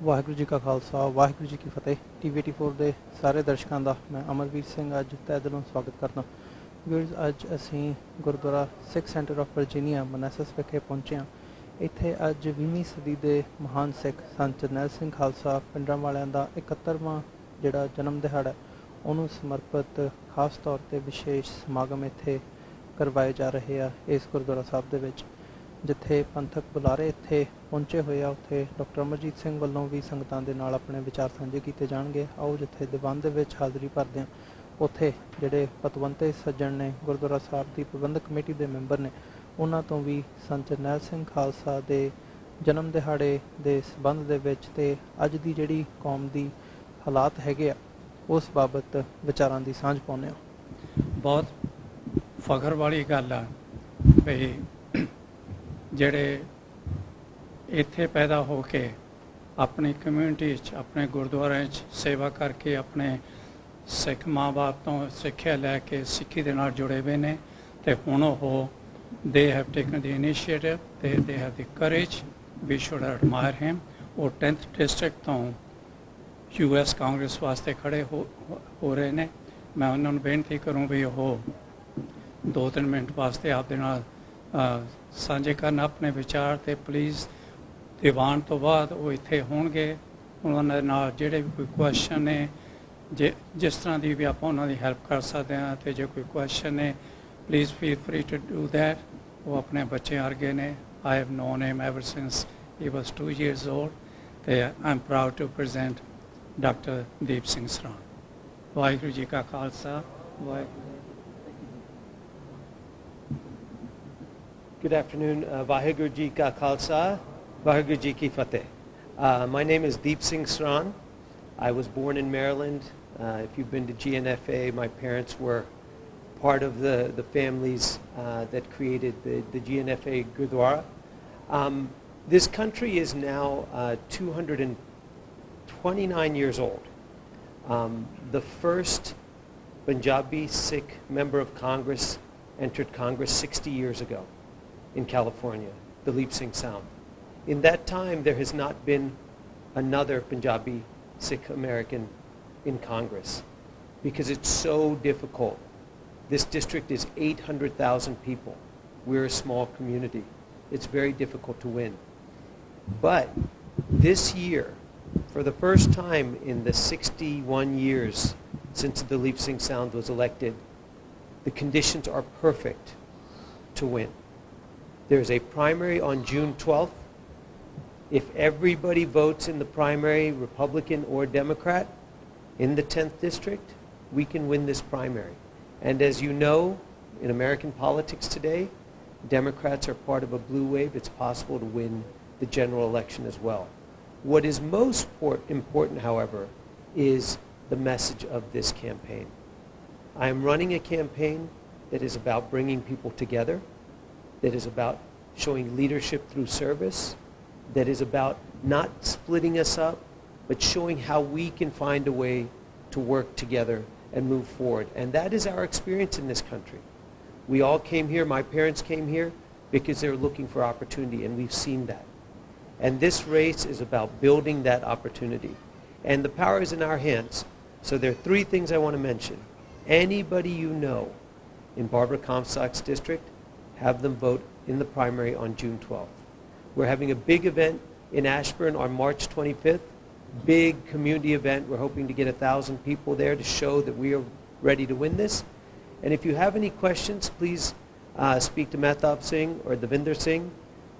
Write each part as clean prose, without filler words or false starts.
वाहिगुरू जी का खालसा वाहिगुरू जी की फतेह। TV84 ਦੇ ਸਾਰੇ ਦਰਸ਼ਕਾਂ ਦਾ ਮੈਂ ਅਮਰਵੀਰ ਸਿੰਘ ਅੱਜ ਤਹਿ ਦਿਲੋਂ ਸਵਾਗਤ ਕਰਦਾ। ਵੀਰਸ, ਅੱਜ ਅਸੀਂ ਗੁਰਦੁਆਰਾ ਸਿੱਖ ਸੈਂਟਰ ਆਫ ਵਰਜੀਨੀਆ ਮਨੈਸਸ ਵਿਖੇ ਪਹੁੰਚੇ ਹਾਂ। ਇੱਥੇ ਅੱਜ 20ਵੀਂ ਸਦੀ ਦੇ ਮਹਾਨ ਸਿੱਖ ਸੰਤ ਜਰਨੈਲ ਸਿੰਘ ਖਾਲਸਾ ਪਿੰਡਰਾਂ ਵਾਲਿਆਂ ਦਾ 71ਵਾਂ ਜਿਹੜਾ ਜਨਮ ਦਿਹਾੜਾ ਉਹਨੂੰ ਸਮਰਪਿਤ ਖਾਸ ਤੌਰ 'ਤੇ ਵਿਸ਼ੇਸ਼ ਸਮਾਗਮ ਇੱਥੇ ਕਰਵਾਏ ਜਾ ਰਹੇ ਆ ਇਸ ਗੁਰਦੁਆਰਾ ਸਾਹਿਬ ਦੇ ਵਿੱਚ। ਜਿੱਥੇ ਪੰਥਕ ਬੁਲਾਰੇ ਇੱਥੇ ਪਹੁੰਚੇ ਹੋਏ ਆ ਉੱਥੇ ਡਾਕਟਰ ਅਮਰਜੀਤ ਸਿੰਘ ਵੱਲੋਂ ਵੀ ਸੰਗਤਾਂ ਦੇ ਨਾਲ ਆਪਣੇ ਵਿਚਾਰ ਸਾਂਝੇ ਕੀਤੇ ਜਾਣਗੇ। ਆਓ ਜਿੱਥੇ ਦੀਵਾਨ ਦੇ ਵਿੱਚ ਹਾਜ਼ਰੀ ਭਰਦੇ ਹਾਂ ਉੱਥੇ ਜਿਹੜੇ ਪਤਵੰਤੇ ਸੱਜਣ ਨੇ, ਗੁਰਦੁਆਰਾ ਸਾਹਿਬ ਦੀ ਪ੍ਰਬੰਧਕ ਕਮੇਟੀ ਦੇ ਮੈਂਬਰ ਨੇ, ਉਹਨਾਂ ਤੋਂ ਵੀ ਸੰਤ ਜਰਨੈਲ ਸਿੰਘ ਖਾਲਸਾ ਦੇ ਜਨਮ ਦਿਹਾੜੇ ਦੇ ਸੰਬੰਧ ਦੇ ਵਿੱਚ ਤੇ ਅੱਜ ਦੀ ਜਿਹੜੀ ਕੌਮ ਦੀ ਹਾਲਾਤ ਹੈਗੇ ਆ ਉਸ ਬਾਬਤ ਵਿਚਾਰਾਂ ਦੀ ਸਾਂਝ ਪਾਉਂਦੇ ਹਾਂ। ਬਹੁਤ ਫਖਰ ਵਾਲੀ ਗੱਲ ਆ ਵੀ ਜਿਹੜੇ ਇੱਥੇ ਪੈਦਾ ਹੋ ਕੇ ਆਪਣੀ ਕਮਿਊਨਿਟੀ 'ਚ ਆਪਣੇ ਗੁਰਦੁਆਰਿਆਂ 'ਚ ਸੇਵਾ ਕਰਕੇ ਆਪਣੇ ਸਿੱਖ ਮਾਂ ਬਾਪ ਤੋਂ ਸਿੱਖਿਆ ਲੈ ਕੇ ਸਿੱਖੀ ਦੇ ਨਾਲ ਜੁੜੇ ਹੋਏ ਨੇ ਅਤੇ ਹੁਣ ਉਹ they have taken the initiative ਅਤੇ they have the courage, we should admire him. ਉਹ 10th ਡਿਸਟ੍ਰਿਕਟ ਤੋਂ US ਕਾਂਗਰਸ ਵਾਸਤੇ ਖੜੇ ਹੋ ਰਹੇ ਨੇ। ਮੈਂ ਉਹਨਾਂ ਨੂੰ ਬੇਨਤੀ ਕਰੂੰ ਵੀ ਉਹ 2-3 ਮਿੰਟ ਵਾਸਤੇ ਆਪਦੇ ਨਾਲ ਸਾਂਝੇ ਕਰਨ ਆਪਣੇ ਵਿਚਾਰ ਅਤੇ ਪਲੀਜ਼ ਦੀਵਾਨ ਤੋਂ ਬਾਅਦ ਉਹ ਇੱਥੇ ਹੋਣਗੇ। ਉਹਨਾਂ ਦੇ ਨਾਲ ਜਿਹੜੇ ਵੀ ਕੋਈ ਕੁਐਸਚਨ ਨੇ, ਜਿਸ ਤਰ੍ਹਾਂ ਦੀ ਵੀ ਆਪਾਂ ਉਹਨਾਂ ਦੀ ਹੈਲਪ ਕਰ ਸਕਦੇ ਹਾਂ, ਅਤੇ ਜੇ ਕੋਈ ਕੁਐਸਚਨ ਨੇ please feel free to do that. ਉਹ ਆਪਣੇ ਬੱਚੇ ਵਰਗੇ ਨੇ। I have known him ever since he was 2 years old ਅਤੇ I am proud to present doctor Deep Singh Sran. Waheguru ਜੀ ਕਾ Khalsa Waheguru. Good afternoon. Vaheguru Ji Ka Khalsa, Vaheguru Ji Ki Fateh. My name is Deep Singh Sran. I was born in Maryland. If you've been to GNFA, my parents were part of the families that created the GNFA Gurdwara. This country is now 229 years old. The first Punjabi Sikh member of Congress entered Congress 60 years ago in California, the Leap Singh Sound. In that time, there has not been another Punjabi Sikh American in Congress because it's so difficult. This district is 800,000 people. We're a small community. It's very difficult to win. But this year, for the first time in the 61 years since the Leap Singh Sound was elected, the conditions are perfect to win. There's a primary on June 12th. If everybody votes in the primary, Republican or Democrat, in the 10th district, we can win this primary. And as you know, in American politics today, Democrats are part of a blue wave. It's possible to win the general election as well. What is most important, however, is the message of this campaign. I am running a campaign that is about bringing people together, that is about showing leadership through service, that is about not splitting us up, but showing how we can find a way to work together and move forward. And that is our experience in this country. We all came here, my parents came here, because they were looking for opportunity, and we've seen that. And this race is about building that opportunity. And the power is in our hands. So there are 3 things I want to mention. Anybody you know in Barbara Comstock's district, have them vote in the primary on June 12th. We're having a big event in Ashburn on March 25th. Big community event. We're hoping to get 1,000 people there to show that we are ready to win this. And if you have any questions, please speak to Mehtab Singh or Devinder Singh.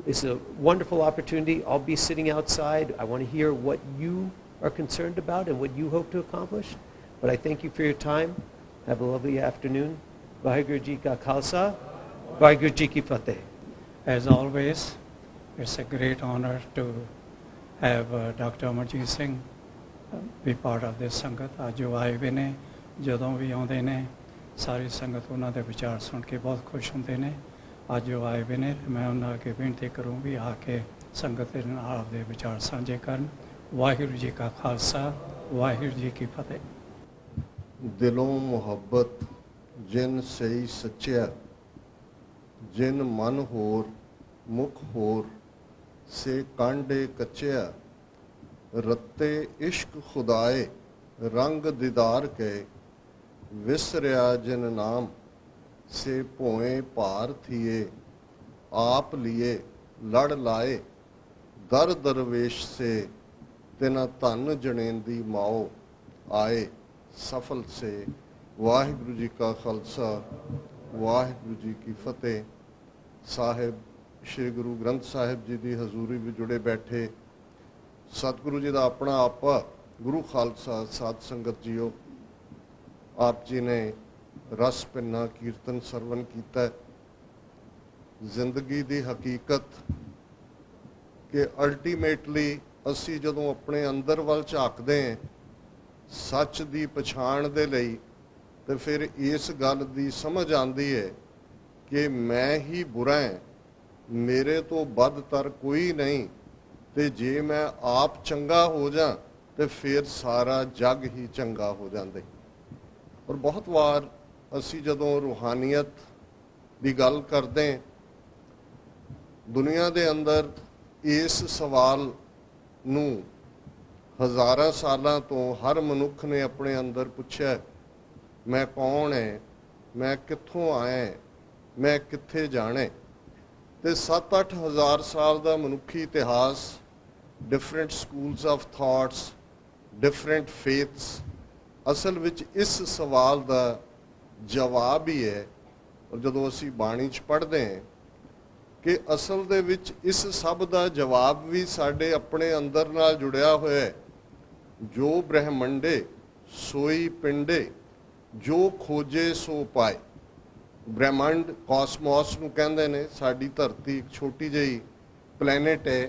It's a wonderful opportunity. I'll be sitting outside. I want to hear what you are concerned about and what you hope to accomplish. But I thank you for your time. Have a lovely afternoon. Vaheguru Ji Ka Khalsa, Vaheguru Ji Ki Fateh. As always, it's a great honor to have Dr. Amarjit Singh be part of this ਸੰਗਤ। ਅੱਜ ਉਹ ਆਏ ਵੀ ਨੇ, ਜਦੋਂ ਵੀ ਆਉਂਦੇ ਨੇ ਸਾਰੀ ਸੰਗਤ ਉਹਨਾਂ ਦੇ ਵਿਚਾਰ ਸੁਣ ਕੇ ਬਹੁਤ ਖੁਸ਼ ਹੁੰਦੇ ਨੇ। ਅੱਜ ਉਹ ਆਏ ਵੀ ਨੇ, ਮੈਂ ਉਹਨਾਂ ਅੱਗੇ ਬੇਨਤੀ ਕਰੂੰ ਵੀ ਆ ਕੇ ਸੰਗਤ ਦੇ ਨਾਲ ਆਪਦੇ ਵਿਚਾਰ ਸਾਂਝੇ ਕਰਨ। ਵਾਹਿਗੁਰੂ ਜੀ ਕਾ ਖਾਲਸਾ, ਵਾਹਿਗੁਰੂ ਜੀ ਕੀ ਫਤਿਹ। ਦਿਲੋਂ ਮੁਹੱਬਤ ਜਿਨ ਸਹੀ ਸੱਚਿਆ, ਜਿਨ ਮਨ ਹੋਰ ਮੁਖ ਹੋਰ ਸੇ ਕਾਂਡੇ ਕੱਚਿਆ, रत्ते इश्क खुदाए रंग दीदार के विसरिया जिन नाम से भोए पार थिए आप लिए लड़ लाए दर दरवेश से तिना धन जनेंदी माओ आए सफल से। वाहिगुरु जी का खालसा वाहिगुरु जी की फतेह। साहिब श्री गुरु ग्रंथ साहिब जी की हजूरी में जुड़े बैठे सतगुरु जी का अपना आपा गुरु खालसा साध संगत जीओ, आप जी ने रस पिन्ना कीर्तन सरवण किया। जिंदगी की हकीकत कि अल्टीमेटली असी जदों अपने अंदर वाल झाकते हैं सच की पछाण दे लई, तो फिर इस गल की समझ आती है कि मैं ही बुरा है, मेरे तो बदतर कोई नहीं, तो जे मैं आप चंगा हो जा तो फिर सारा जग ही चंगा हो जाता। और बहुत वार असी जदों रूहानियत की गल करते हैं, दुनिया के अंदर इस सवाल नूं हज़ारां सालां तो हर मनुख ने अपने अंदर पूछा, मैं कौन है, मैं कित्थों आया, मैं कित्थे जाने। तो 7-8 हज़ार साल का मनुखी इतिहास, different schools of thoughts, different faiths, असल विच इस सवाल का जवाब ही है। और जदों असी बाणी च पढ़ते हैं कि असल दे विच इस सब का जवाब भी साडे अपने अंदर नाल जुड़िया होया है। जो ब्रह्मंडे सोई पिंडे जो खोजे सो पाए। ब्रह्मंड कॉसमोस नूं कहंदे ने, साडी धरती एक छोटी जी प्लैनेट है,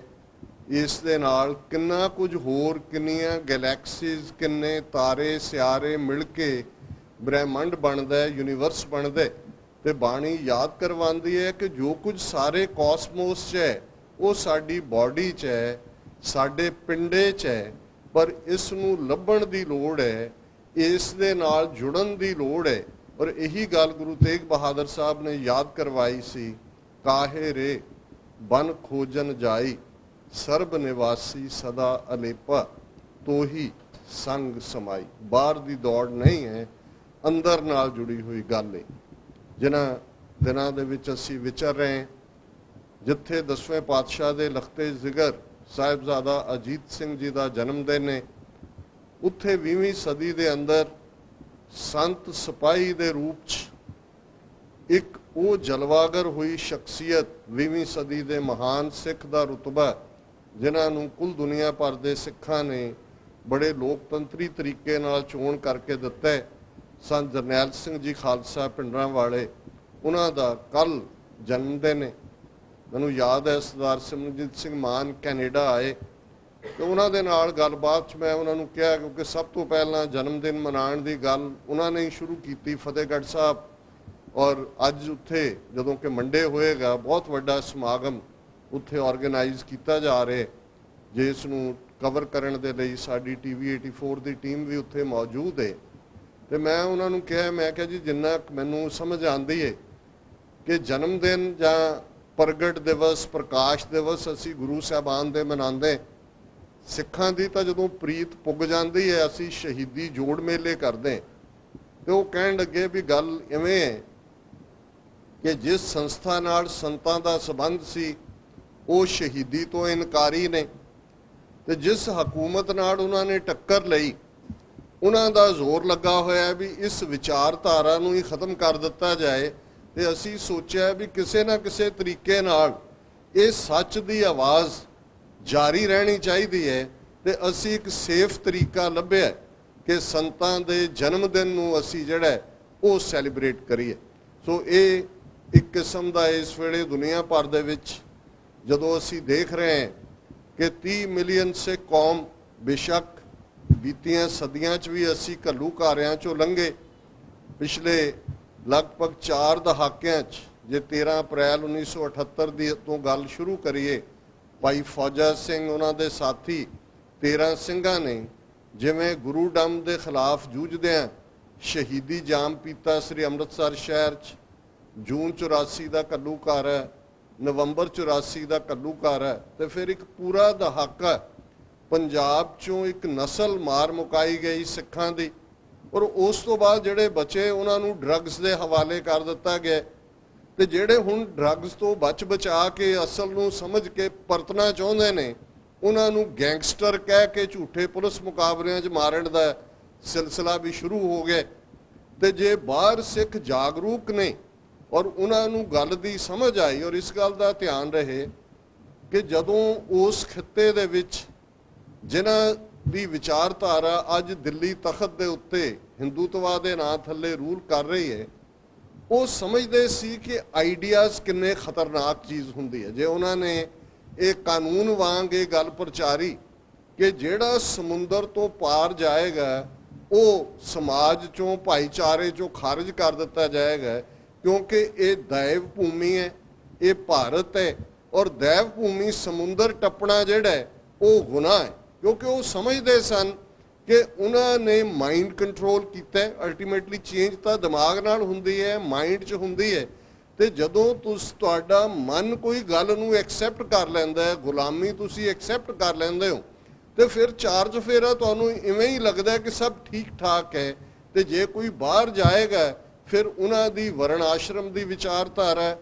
इस दे नाल किन्ना कुछ होर किन्नियां गैलैक्सीज किन्ने तारे सियारे मिल के ब्रह्मंड बनदा है, यूनीवर्स बनदा है। ते बाणी याद करवांदी है कि जो कुछ सारे कॉसमोस च है वो साडी बॉडी च है, साडे पिंडे च है, पर इस नूं लभण दी लोड़ है, इस दे नाल जुड़न दी लोड़ है। और यही गल गुरु तेग बहादुर साहब ने याद करवाई सी, काहे रे बन खोजन जाई सर्ब निवासी सदा अलेपा तो ही संग समाई। बाहर दी दौड़ नहीं है, अंदर नाल जुड़ी हुई गल है। जिन्हां दिनां दे विच असीं विचर रहे हैं, जिथे 10वें पातशाह दे लखते जिगर साहिबजादा अजीत सिंह जी का जन्मदिन है, उत्थे 20वीं सदी दे अंदर संत सिपाही दे रूप च एक वो जलवागर हुई शख्सियत 20वीं सदी दे महान सिख का रुतबा, जिन्हां नूं कुल दुनिया भर दे सिखां ने बड़े लोकतंत्री तरीके नाल चोण करके दिता है। संत जरनैल सिंह जी खालसा पिंडरां वाले, उन्हां दा कल जन्मदिन है। मैनूं याद है सरदार सिमरनजीत सिंह मान कैनेडा आए तो उन्हां दे नाल गलबात च मैं उन्हां नूं कहा, क्योंकि सब तो पहलां जन्मदिन मनाउण दी गल उन्हां ने ही शुरू की फतेहगढ़ साहब। और अज उत्थे जदों कि मंडे होएगा बहुत वड्डा समागम उत्थे ऑर्गेनाइज किया जा रहा है, जिस नूं कवर करन दे लई साडी TV 84 की टीम भी उत्थे मौजूद है। तो मैं उन्हां नूं कहा, मैं कहा जी जिन्ना मैनूं समझ आती है कि जन्मदिन जां प्रगट दिवस प्रकाश दिवस असी गुरु साहबान दे मनाते, सिखां दी तां जदों प्रीत पुग जाती है असी शहीदी जोड़ मेले करते। तो वो कहण लगे भी गल इवें है कि जिस संस्था नाल संतां दा संबंध सी वो शहीदी तो इनकारी ने, ते जिस हकूमत नाल उन्हां ने टक्कर लई उन्हां दा जोर लगा होया भी इस विचारधारा नूं ही खत्म कर दिता जाए। तो असी सोचा भी किसी ना किसी तरीके नाल ये सच की आवाज़ जारी रहनी चाहिए है। तो असी एक सेफ तरीका लभ्या कि संतां दे जन्मदिन नूं असी जिहड़ा वो सैलीब्रेट करिए। सो ये एक किस्म का इस वेले दुनिया भर दे विच जदों असी देख रहे हैं कि 30 मिलियन सिख कौम, बेशक बीतियां सदियां च भी असी घल्लूकारियां चों लंघे, पिछले लगभग 4 दहाकियां जे 13 अप्रैल 1978 की तो गल शुरू करिए, भाई फौजा सिंह उन्हां दे साथी 13 ਸਿੰਘਾਂ ने जिवें गुरु डम के खिलाफ जूझद्या शहीदी जाम पीता श्री अमृतसर शहर च। जून 84 का घल्लूकार है, नवंबर 84 का घल्लूकार है, तो फिर एक पूरा दहाका ਪੰਜਾਬ ਚੋਂ ਇੱਕ ਨਸਲ ਮਾਰ ਮੁਕਾਈ ਗਈ ਸਿੱਖਾਂ ਦੀ, ਔਰ ਉਸ ਤੋਂ ਬਾਅਦ ਜਿਹੜੇ ਬਚੇ ਉਹਨਾਂ ਨੂੰ ਡਰੱਗਸ ਦੇ ਹਵਾਲੇ ਕਰ ਦਿੱਤਾ ਗਿਆ, ਤੇ ਜਿਹੜੇ ਹੁਣ ਡਰੱਗਸ ਤੋਂ ਬਚ ਬਚਾ ਕੇ ਅਸਲ ਨੂੰ ਸਮਝ ਕੇ ਪਰਤਣਾ ਚਾਹੁੰਦੇ ਨੇ ਉਹਨਾਂ ਨੂੰ ਗੈਂਗਸਟਰ ਕਹਿ ਕੇ ਝੂਠੇ ਪੁਲਿਸ ਮੁਕਾਬਲਿਆਂ 'ਚ ਮਾਰਨ ਦਾ ਸਿਲਸਿਲਾ ਵੀ ਸ਼ੁਰੂ ਹੋ ਗਿਆ। ਤੇ ਜੇ ਬਾਹਰ ਸਿੱਖ ਜਾਗਰੂਕ ਨੇ ਔਰ ਉਹਨਾਂ ਨੂੰ ਗੱਲ ਦੀ ਸਮਝ ਆਈ, ਔਰ ਇਸ ਗੱਲ ਦਾ ਧਿਆਨ ਰਹੇ ਕਿ ਜਦੋਂ ਉਸ ਖਿੱਤੇ ਦੇ ਵਿੱਚ ਜਿਨ੍ਹਾਂ ਦੀ ਵਿਚਾਰਧਾਰਾ ਅੱਜ ਦਿੱਲੀ ਤਖਤ ਦੇ ਉੱਤੇ ਹਿੰਦੂਤਵਾ ਦੇ ਨਾਂ ਥੱਲੇ ਰੂਲ ਕਰ ਰਹੀ ਹੈ, ਉਹ ਸਮਝਦੇ ਸੀ ਕਿ ਆਈਡੀਆਜ਼ ਕਿੰਨੇ ਖਤਰਨਾਕ ਚੀਜ਼ ਹੁੰਦੀ ਹੈ। ਜੇ ਉਹਨਾਂ ਨੇ ਇਹ ਕਾਨੂੰਨ ਵਾਂਗ ਇਹ ਗੱਲ ਪ੍ਰਚਾਰੀ ਕਿ ਜਿਹੜਾ ਸਮੁੰਦਰ ਤੋਂ ਪਾਰ ਜਾਏਗਾ ਉਹ ਸਮਾਜ ਚੋਂ ਭਾਈਚਾਰੇ ਚੋਂ ਖਾਰਜ ਕਰ ਦਿੱਤਾ ਜਾਏਗਾ, ਕਿਉਂਕਿ ਇਹ ਦੈਵ ਭੂਮੀ ਹੈ, ਇਹ ਭਾਰਤ ਹੈ, ਔਰ ਦੈਵ ਭੂਮੀ ਸਮੁੰਦਰ ਟੱਪਣਾ ਜਿਹੜਾ ਹੈ ਉਹ ਗੁਨਾਹ ਹੈ। ਕਿਉਂਕਿ ਉਹ ਸਮਝਦੇ ਸਨ ਕਿ ਉਹਨਾਂ ਨੇ ਮਾਈਂਡ ਕੰਟਰੋਲ ਕੀਤਾ। ਅਲਟੀਮੇਟਲੀ ਚੇਂਜ ਤਾਂ ਦਿਮਾਗ ਨਾਲ ਹੁੰਦੀ ਹੈ, ਮਾਈਂਡ 'ਚ ਹੁੰਦੀ ਹੈ, ਤੇ ਜਦੋਂ ਤੁਹਾਡਾ ਮਨ ਕੋਈ ਗੱਲ ਨੂੰ ਐਕਸੈਪਟ ਕਰ ਲੈਂਦਾ ਹੈ, ਗੁਲਾਮੀ ਤੁਸੀਂ ਐਕਸੈਪਟ ਕਰ ਲੈਂਦੇ ਹੋ, ਤੇ ਫਿਰ ਚਾਰ ਚੁਫੇਰਾ ਤੁਹਾਨੂੰ ਇਵੇਂ ਹੀ ਲੱਗਦਾ ਕਿ ਸਭ ਠੀਕ ਠਾਕ ਹੈ। ਤੇ ਜੇ ਕੋਈ ਬਾਹਰ ਜਾਏਗਾ ਫਿਰ ਉਹਨਾਂ ਦੀ ਵਰਣ ਆਸ਼ਰਮ ਦੀ ਵਿਚਾਰਧਾਰਾ,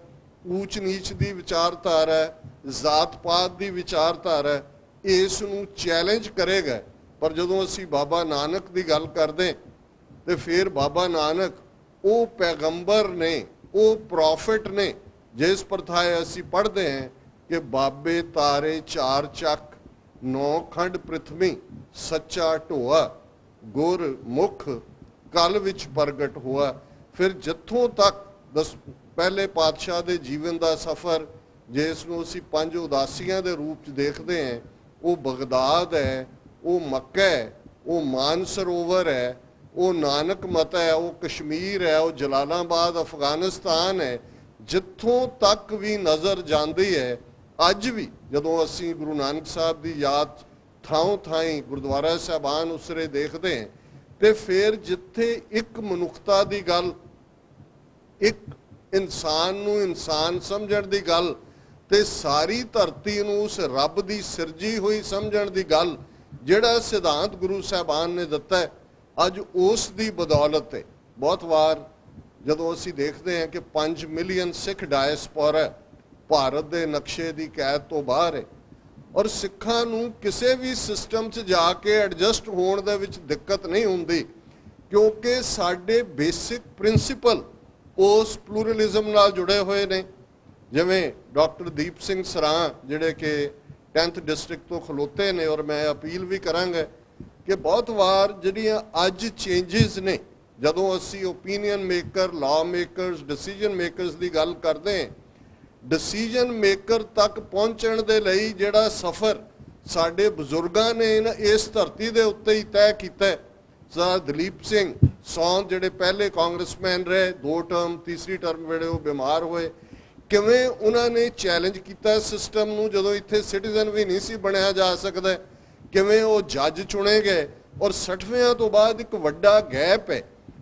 ਊਚ ਨੀਚ ਦੀ ਵਿਚਾਰਧਾਰਾ, ਜ਼ਾਤ ਪਾਤ ਦੀ ਵਿਚਾਰਧਾਰਾ, ਇਸ ਨੂੰ ਚੈਲੰਜ ਕਰੇਗਾ। ਪਰ ਜਦੋਂ ਅਸੀਂ ਬਾਬਾ ਨਾਨਕ ਦੀ ਗੱਲ ਕਰਦੇ ਤੇ ਫਿਰ ਬਾਬਾ ਨਾਨਕ ਉਹ ਪੈਗੰਬਰ ਨੇ, ਉਹ ਪ੍ਰੋਫਿਟ ਨੇ, ਜਿਸ ਪ੍ਰਥਾਏ ਅਸੀਂ ਪੜ੍ਹਦੇ ਹਾਂ ਕਿ ਬਾਬੇ ਤਾਰੇ ਚਾਰ ਚੱਕ, ਨੌ ਖੰਡ ਪ੍ਰਿਥਵੀ, ਸੱਚਾ ਢੋਆ, ਗੁਰ ਮੁਖ ਕਲ ਵਿੱਚ ਪ੍ਰਗਟ ਹੋਆ। ਫਿਰ ਜਿੱਥੋਂ ਤੱਕ ਪਹਿਲੇ ਪਾਤਸ਼ਾਹ ਦੇ ਜੀਵਨ ਦਾ ਸਫ਼ਰ, ਜਿਸ ਨੂੰ ਅਸੀਂ ਪੰਜ ਉਦਾਸੀਆਂ ਦੇ ਰੂਪ 'ਚ ਦੇਖਦੇ ਹਾਂ, ਉਹ ਬਗਦਾਦ ਹੈ, ਉਹ ਮੱਕਾ ਹੈ, ਉਹ ਮਾਨਸਰੋਵਰ ਹੈ, ਉਹ ਨਾਨਕ ਮਤ ਹੈ, ਉਹ ਕਸ਼ਮੀਰ ਹੈ, ਉਹ ਜਲਾਲਾਬਾਦ ਅਫਗਾਨਿਸਤਾਨ ਹੈ। ਜਿੱਥੋਂ ਤੱਕ ਵੀ ਨਜ਼ਰ ਜਾਂਦੀ ਹੈ, ਅੱਜ ਵੀ ਜਦੋਂ ਅਸੀਂ ਗੁਰੂ ਨਾਨਕ ਸਾਹਿਬ ਦੀ ਯਾਦ ਥਾਂ ਥਾਈਂ ਗੁਰਦੁਆਰਾ ਸਾਹਿਬਾਨ ਉਸਰੇ ਦੇਖਦੇ ਹਾਂ, ਤੇ ਫਿਰ ਜਿੱਥੇ ਇੱਕ ਮਨੁੱਖਤਾ ਦੀ ਗੱਲ, ਇੱਕ ਇਨਸਾਨ ਨੂੰ ਇਨਸਾਨ ਸਮਝਣ ਦੀ ਗੱਲ, ਤੇ ਸਾਰੀ ਧਰਤੀ ਨੂੰ ਉਸ ਰੱਬ ਦੀ ਸਿਰਜੀ ਹੋਈ ਸਮਝਣ ਦੀ ਗੱਲ, ਜਿਹੜਾ ਸਿਧਾਂਤ ਗੁਰੂ ਸਾਹਿਬਾਨ ਨੇ ਦਿੱਤਾ, ਅੱਜ ਉਸ ਦੀ ਬਦੌਲਤ ਹੈ। ਬਹੁਤ ਵਾਰ ਜਦੋਂ ਅਸੀਂ ਦੇਖਦੇ ਹਾਂ ਕਿ 5 ਮਿਲੀਅਨ ਸਿੱਖ ਡਾਇਸਪੋਰਾ ਭਾਰਤ ਦੇ ਨਕਸ਼ੇ ਦੀ ਕੈਦ ਤੋਂ ਬਾਹਰ ਹੈ, ਔਰ ਸਿੱਖਾਂ ਨੂੰ ਕਿਸੇ ਵੀ ਸਿਸਟਮ 'ਚ ਜਾ ਕੇ ਐਡਜਸਟ ਹੋਣ ਦੇ ਵਿੱਚ ਦਿੱਕਤ ਨਹੀਂ ਹੁੰਦੀ, ਕਿਉਂਕਿ ਸਾਡੇ ਬੇਸਿਕ ਪ੍ਰਿੰਸੀਪਲ ਉਸ ਪਲੂਰਲਿਜ਼ਮ ਨਾਲ ਜੁੜੇ ਹੋਏ ਨੇ। ਜਿਵੇਂ ਡਾਕਟਰ ਦੀਪ ਸਿੰਘ ਸਰਾਂ ਜਿਹੜੇ ਕਿ 10th ਡਿਸਟ੍ਰਿਕਟ ਤੋਂ ਖਲੋਤੇ ਨੇ, ਔਰ ਮੈਂ ਅਪੀਲ ਵੀ ਕਰਾਂਗਾ ਕਿ ਬਹੁਤ ਵਾਰ ਜਿਹੜੀਆਂ ਅੱਜ ਚੇਂਜਸ ਨੇ, ਜਦੋਂ ਅਸੀਂ opinion maker, law makers, decision makers ਦੀ ਗੱਲ ਕਰਦੇ ਹਾਂ, ਡਿਸੀਜਨ ਮੇਕਰ ਤੱਕ ਪਹੁੰਚਣ ਦੇ ਲਈ ਜਿਹੜਾ ਸਫ਼ਰ ਸਾਡੇ ਬਜ਼ੁਰਗਾਂ ਨੇ ਇਸ ਧਰਤੀ ਦੇ ਉੱਤੇ ਹੀ ਤੈਅ ਕੀਤਾ। ਸਰਦਾਰ ਦਲੀਪ ਸਿੰਘ ਸੌਂਦ ਜਿਹੜੇ ਪਹਿਲੇ ਕਾਂਗਰਸਮੈਨ ਰਹੇ, 2 ਟਰਮ, ਤੀਸਰੀ ਟਰਮ ਵੇਲੇ ਉਹ ਬਿਮਾਰ ਹੋਏ, ਕਿਵੇਂ ਉਹਨਾਂ ਨੇ ਚੈਲੰਜ ਕੀਤਾ ਸਿਸਟਮ ਨੂੰ, ਜਦੋਂ ਇੱਥੇ ਸਿਟੀਜ਼ਨ ਵੀ ਨਹੀਂ ਸੀ ਬਣਿਆ ਜਾ ਸਕਦਾ, ਕਿਵੇਂ ਉਹ ਜੱਜ ਚੁਣੇ ਗਏ, ਔਰ 60ਵਿਆਂ ਤੋਂ ਬਾਅਦ ਇੱਕ ਵੱਡਾ ਗੈਪ ਹੈ।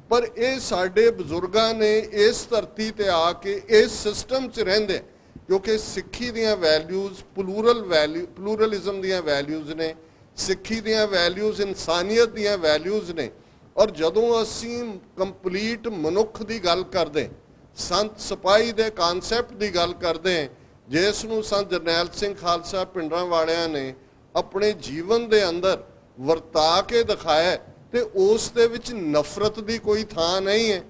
ਪਰ ਇਹ ਸਾਡੇ ਬਜ਼ੁਰਗਾਂ ਨੇ ਇਸ ਧਰਤੀ ਤੇ ਆ ਕੇ ਇਸ ਸਿਸਟਮ 'ਚ ਰਹਿੰਦੇ, ਕਿਉਂਕਿ ਸਿੱਖੀ ਦੀਆਂ ਵੈਲਿਊਜ਼ ਪਲੂਰਲਿਜ਼ਮ ਦੀਆਂ ਵੈਲਿਊਜ਼ ਨੇ, ਸਿੱਖੀ ਦੀਆਂ ਵੈਲਿਊਜ਼ ਇਨਸਾਨੀਅਤ ਦੀਆਂ ਵੈਲਿਊਜ਼ ਨੇ। ਔਰ ਜਦੋਂ ਅਸੀਂ ਕੰਪਲੀਟ ਮਨੁੱਖ ਦੀ ਗੱਲ ਕਰਦੇ, ਸੰਤ ਸਿਪਾਹੀ ਦੇ ਕਾਨਸੈਪਟ ਦੀ ਗੱਲ ਕਰਦੇ, ਜਿਸ ਨੂੰ ਸੰਤ ਜਰਨੈਲ ਸਿੰਘ ਖਾਲਸਾ ਪਿੰਡਰਾਂ ਵਾਲਿਆਂ ਨੇ ਆਪਣੇ ਜੀਵਨ ਦੇ ਅੰਦਰ ਵਰਤਾ ਕੇ ਦਿਖਾਇਆ, ਤੇ ਉਸ ਦੇ ਵਿੱਚ ਨਫ਼ਰਤ ਦੀ ਕੋਈ ਥਾਂ ਨਹੀਂ ਹੈ,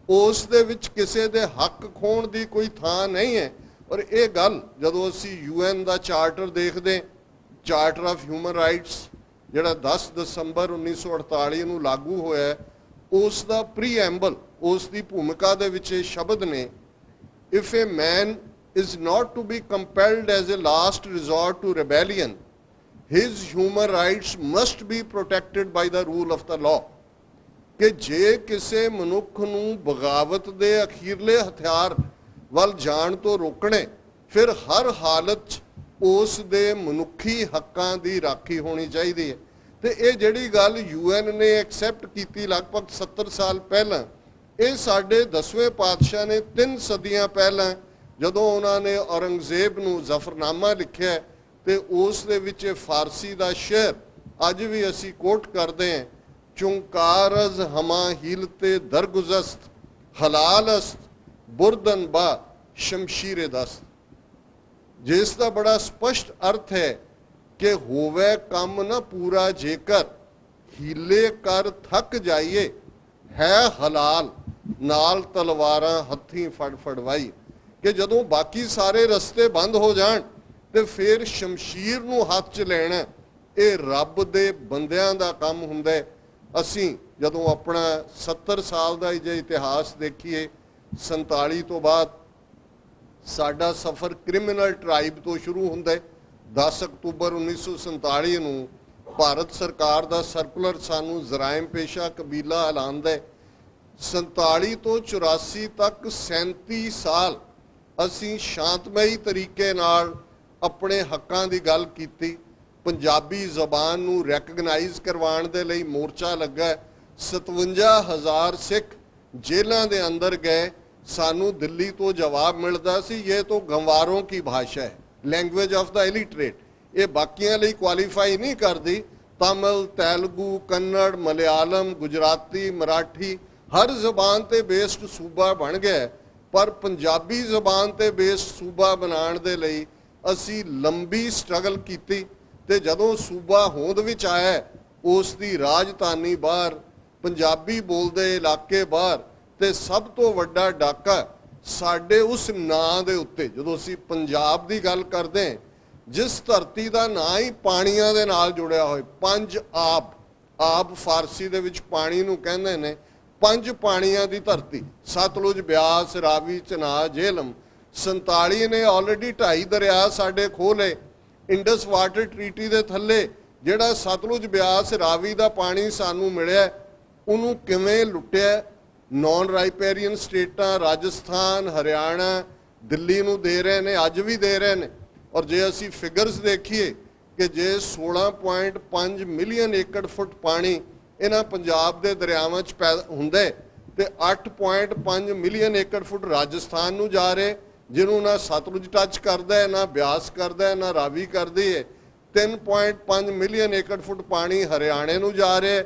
ਉਸ ਦੇ ਵਿੱਚ ਕਿਸੇ ਦੇ ਹੱਕ ਖੋਣ ਦੀ ਕੋਈ ਥਾਂ ਨਹੀਂ ਹੈ। ਔਰ ਇਹ ਗੱਲ ਜਦੋਂ ਅਸੀਂ UN ਦਾ ਚਾਰਟਰ ਦੇਖਦੇ, ਚਾਰਟਰ ਆਫ ਹਿਊਮਨ ਰਾਈਟਸ ਜਿਹੜਾ 10 ਦਸੰਬਰ 1948 ਨੂੰ ਲਾਗੂ ਹੋਇਆ, ਉਸ ਦਾ ਪ੍ਰੀਐਂਬਲ, ਉਸ ਦੀ ਭੂਮਿਕਾ ਦੇ ਵਿੱਚ ਇਹ ਸ਼ਬਦ ਨੇ, if a man is not to be compelled as a last resort to rebellion, his human rights must be protected by the rule of the law। ਕਿ ਜੇ ਕਿਸੇ ਮਨੁੱਖ ਨੂੰ ਬਗਾਵਤ ਦੇ ਅਖੀਰਲੇ ਹਥਿਆਰ ਵੱਲ ਜਾਣ ਤੋਂ ਰੋਕਣੇ, ਫਿਰ ਹਰ ਹਾਲਤ 'ਚ ਉਸ ਦੇ ਮਨੁੱਖੀ ਹੱਕਾਂ ਦੀ ਰਾਖੀ ਹੋਣੀ ਚਾਹੀਦੀ ਹੈ। ਤੇ ਇਹ ਜਿਹੜੀ ਗੱਲ UN ਨੇ ਐਕਸੈਪਟ ਕੀਤੀ ਲਗਭਗ 70 ਸਾਲ ਪਹਿਲਾਂ, ਇਹ ਸਾਡੇ 10ਵੇਂ ਪਾਤਸ਼ਾਹ ਨੇ 3 ਸਦੀਆਂ ਪਹਿਲਾਂ ਜਦੋਂ ਉਹਨਾਂ ਨੇ ਔਰੰਗਜ਼ੇਬ ਨੂੰ ਜ਼ਫਰਨਾਮਾ ਲਿਖਿਆ, ਤੇ ਉਸ ਦੇ ਵਿੱਚ ਫਾਰਸੀ ਦਾ ਸ਼ੇਰ ਅੱਜ ਵੀ ਅਸੀਂ ਕੋਟ ਕਰਦੇ ਹਾਂ, ਚੁੰਕਾਰਜ਼ ਹਮਾ ਹੀਲਤੇ ਦਰਗੁਜ਼ਸਤ ਹਲਾਲਸਤ ਬੁਰਦਨ ਬਾ ਸ਼ਮਸ਼ੀਰੇ ਦਸਤ। ਜਿਸ ਦਾ ਬੜਾ ਸਪਸ਼ਟ ਅਰਥ ਹੈ ਕਿ ਹੋਵੇ ਕੰਮ ਨਾ ਪੂਰਾ ਜੇਕਰ ਹੀਲੇ ਕਰ ਥੱਕ ਜਾਈਏ, ਹੈ ਹਲਾਲ ਨਾਲ ਤਲਵਾਰਾਂ ਹੱਥੀਂ ਫੜ ਫੜਵਾਈ। ਕਿ ਜਦੋਂ ਬਾਕੀ ਸਾਰੇ ਰਸਤੇ ਬੰਦ ਹੋ ਜਾਣ ਤੇ ਫਿਰ ਸ਼ਮਸ਼ੀਰ ਨੂੰ ਹੱਥ 'ਚ ਲੈਣਾ, ਇਹ ਰੱਬ ਦੇ ਬੰਦਿਆਂ ਦਾ ਕੰਮ ਹੁੰਦਾ ਹੈ। ਅਸੀਂ ਜਦੋਂ ਆਪਣਾ 70 ਸਾਲ ਦਾ ਜੇ ਇਤਿਹਾਸ ਦੇਖੀਏ, 47 ਤੋਂ ਬਾਅਦ ਸਾਡਾ ਸਫ਼ਰ ਕ੍ਰਿਮੀਨਲ ਟ੍ਰਾਈਬ ਤੋਂ ਸ਼ੁਰੂ ਹੁੰਦਾ ਹੈ। 10 ਅਕਤੂਬਰ 1947 ਨੂੰ ਭਾਰਤ ਸਰਕਾਰ ਦਾ ਸਰਕੂਲਰ ਸਾਨੂੰ ਜਰਾਇਮ ਪੇਸ਼ਾ ਕਬੀਲਾ ਐਲਾਨਦਾ ਹੈ। 47 ਤੋਂ 84 ਤੱਕ 37 ਸਾਲ ਅਸੀਂ ਸ਼ਾਂਤਮਈ ਤਰੀਕੇ ਨਾਲ ਆਪਣੇ ਹੱਕਾਂ ਦੀ ਗੱਲ ਕੀਤੀ। ਪੰਜਾਬੀ ਜ਼ਬਾਨ ਨੂੰ ਰੈਕਗਨਾਈਜ਼ ਕਰਵਾਉਣ ਦੇ ਲਈ ਮੋਰਚਾ ਲੱਗਾ। 57,000 ਸਿੱਖ ਜੇਲ੍ਹਾਂ ਦੇ ਅੰਦਰ ਗਏ। ਸਾਨੂੰ ਦਿੱਲੀ ਤੋਂ ਜਵਾਬ ਮਿਲਦਾ ਸੀ, ਇਹ ਤਾਂ ਗੰਵਾਰੋਂ ਕੀ ਭਾਸ਼ਾ ਹੈ, ਲੈਂਗੁਏਜ ਆਫ ਦਾ ਇਲਿਟਰੇਟ, ਇਹ ਬਾਕੀਆਂ ਲਈ ਕੁਆਲੀਫਾਈ ਨਹੀਂ ਕਰਦੀ। ਤਮਿਲ, ਤੇਲਗੂ, ਕੰਨੜ, ਮਲਿਆਲਮ, ਗੁਜਰਾਤੀ, ਮਰਾਠੀ ਹਰ ਜ਼ਬਾਨ ਤੇ ਬੇਸਡ ਸੂਬਾ ਬਣ ਗਿਆ, ਪਰ ਪੰਜਾਬੀ ਜ਼ਬਾਨ ਤੇ ਬੇਸਡ ਸੂਬਾ ਬਣਾਉਣ ਦੇ ਲਈ ਅਸੀਂ ਲੰਬੀ ਸਟਰਗਲ ਕੀਤੀ। ਤੇ ਜਦੋਂ ਸੂਬਾ ਹੋਂਦ ਵਿੱਚ ਆਇਆ, ਉਸ ਦੀ ਰਾਜਧਾਨੀ ਬਾਹਰ, ਪੰਜਾਬੀ ਬੋਲਦੇ ਇਲਾਕੇ ਬਾਹਰ, ਤੇ ਸਭ ਤੋਂ ਵੱਡਾ ਡਾਕਾ ਸਾਡੇ ਉਸ ਨਾਂ ਦੇ ਉੱਤੇ, ਜਦੋਂ ਅਸੀਂ ਪੰਜਾਬ ਦੀ ਗੱਲ ਕਰਦੇ ਹਾਂ, ਜਿਸ ਧਰਤੀ ਦਾ ਨਾਂ ਹੀ ਪਾਣੀਆਂ ਦੇ ਨਾਲ ਜੁੜਿਆ ਹੋਇਆ, 5 ਆਬ, ਆਬ ਫਾਰਸੀ ਦੇ ਵਿੱਚ ਪਾਣੀ ਨੂੰ ਕਹਿੰਦੇ ਨੇ, 5 ਪਾਣੀਆਂ ਦੀ ਧਰਤੀ, ਸਤਲੁਜ, ਬਿਆਸ, ਰਾਵੀ, ਚਨਾਬ, ਜੇਹਲਮ। 47 ਨੇ ਆਲਰੇਡੀ 2.5 ਦਰਿਆ ਸਾਡੇ ਖੋਹ ਲਏ। ਇੰਡਸ ਵਾਟਰ ਟਰੀਟੀ ਦੇ ਥੱਲੇ ਜਿਹੜਾ ਸਤਲੁਜ, ਬਿਆਸ, ਰਾਵੀ ਦਾ ਪਾਣੀ ਸਾਨੂੰ ਮਿਲਿਆ, ਉਹਨੂੰ ਕਿਵੇਂ ਲੁੱਟਿਆ। ਨੌਨ ਰਾਈਪੇਰੀਅਨ ਸਟੇਟਾਂ ਰਾਜਸਥਾਨ, ਹਰਿਆਣਾ, ਦਿੱਲੀ ਨੂੰ ਦੇ ਰਹੇ ਨੇ, ਅੱਜ ਵੀ ਦੇ ਰਹੇ ਨੇ। ਔਰ ਜੇ ਅਸੀਂ ਫਿਗਰਸ ਦੇਖੀਏ ਕਿ ਜੇ 16.5 ਮਿਲੀਅਨ ਏਕੜ ਫੁੱਟ ਪਾਣੀ ਇਹਨਾਂ ਪੰਜਾਬ ਦੇ ਦਰਿਆਵਾਂ 'ਚ ਹੁੰਦਾ ਤੇ 8.5 ਮਿਲੀਅਨ ਏਕੜ ਫੁੱਟ ਰਾਜਸਥਾਨ ਨੂੰ ਜਾ ਰਹੇ, ਜਿਹਨੂੰ ਨਾ ਸਤਲੁਜ ਟੱਚ ਕਰਦਾ ਹੈ, ਨਾ ਬਿਆਸ ਕਰਦਾ ਹੈ, ਨਾ ਰਾਵੀ ਕਰਦੀ ਹੈ। 3.5 ਮਿਲੀਅਨ ਏਕੜ ਫੁੱਟ ਪਾਣੀ ਹਰਿਆਣੇ ਨੂੰ ਜਾ ਰਿਹਾ,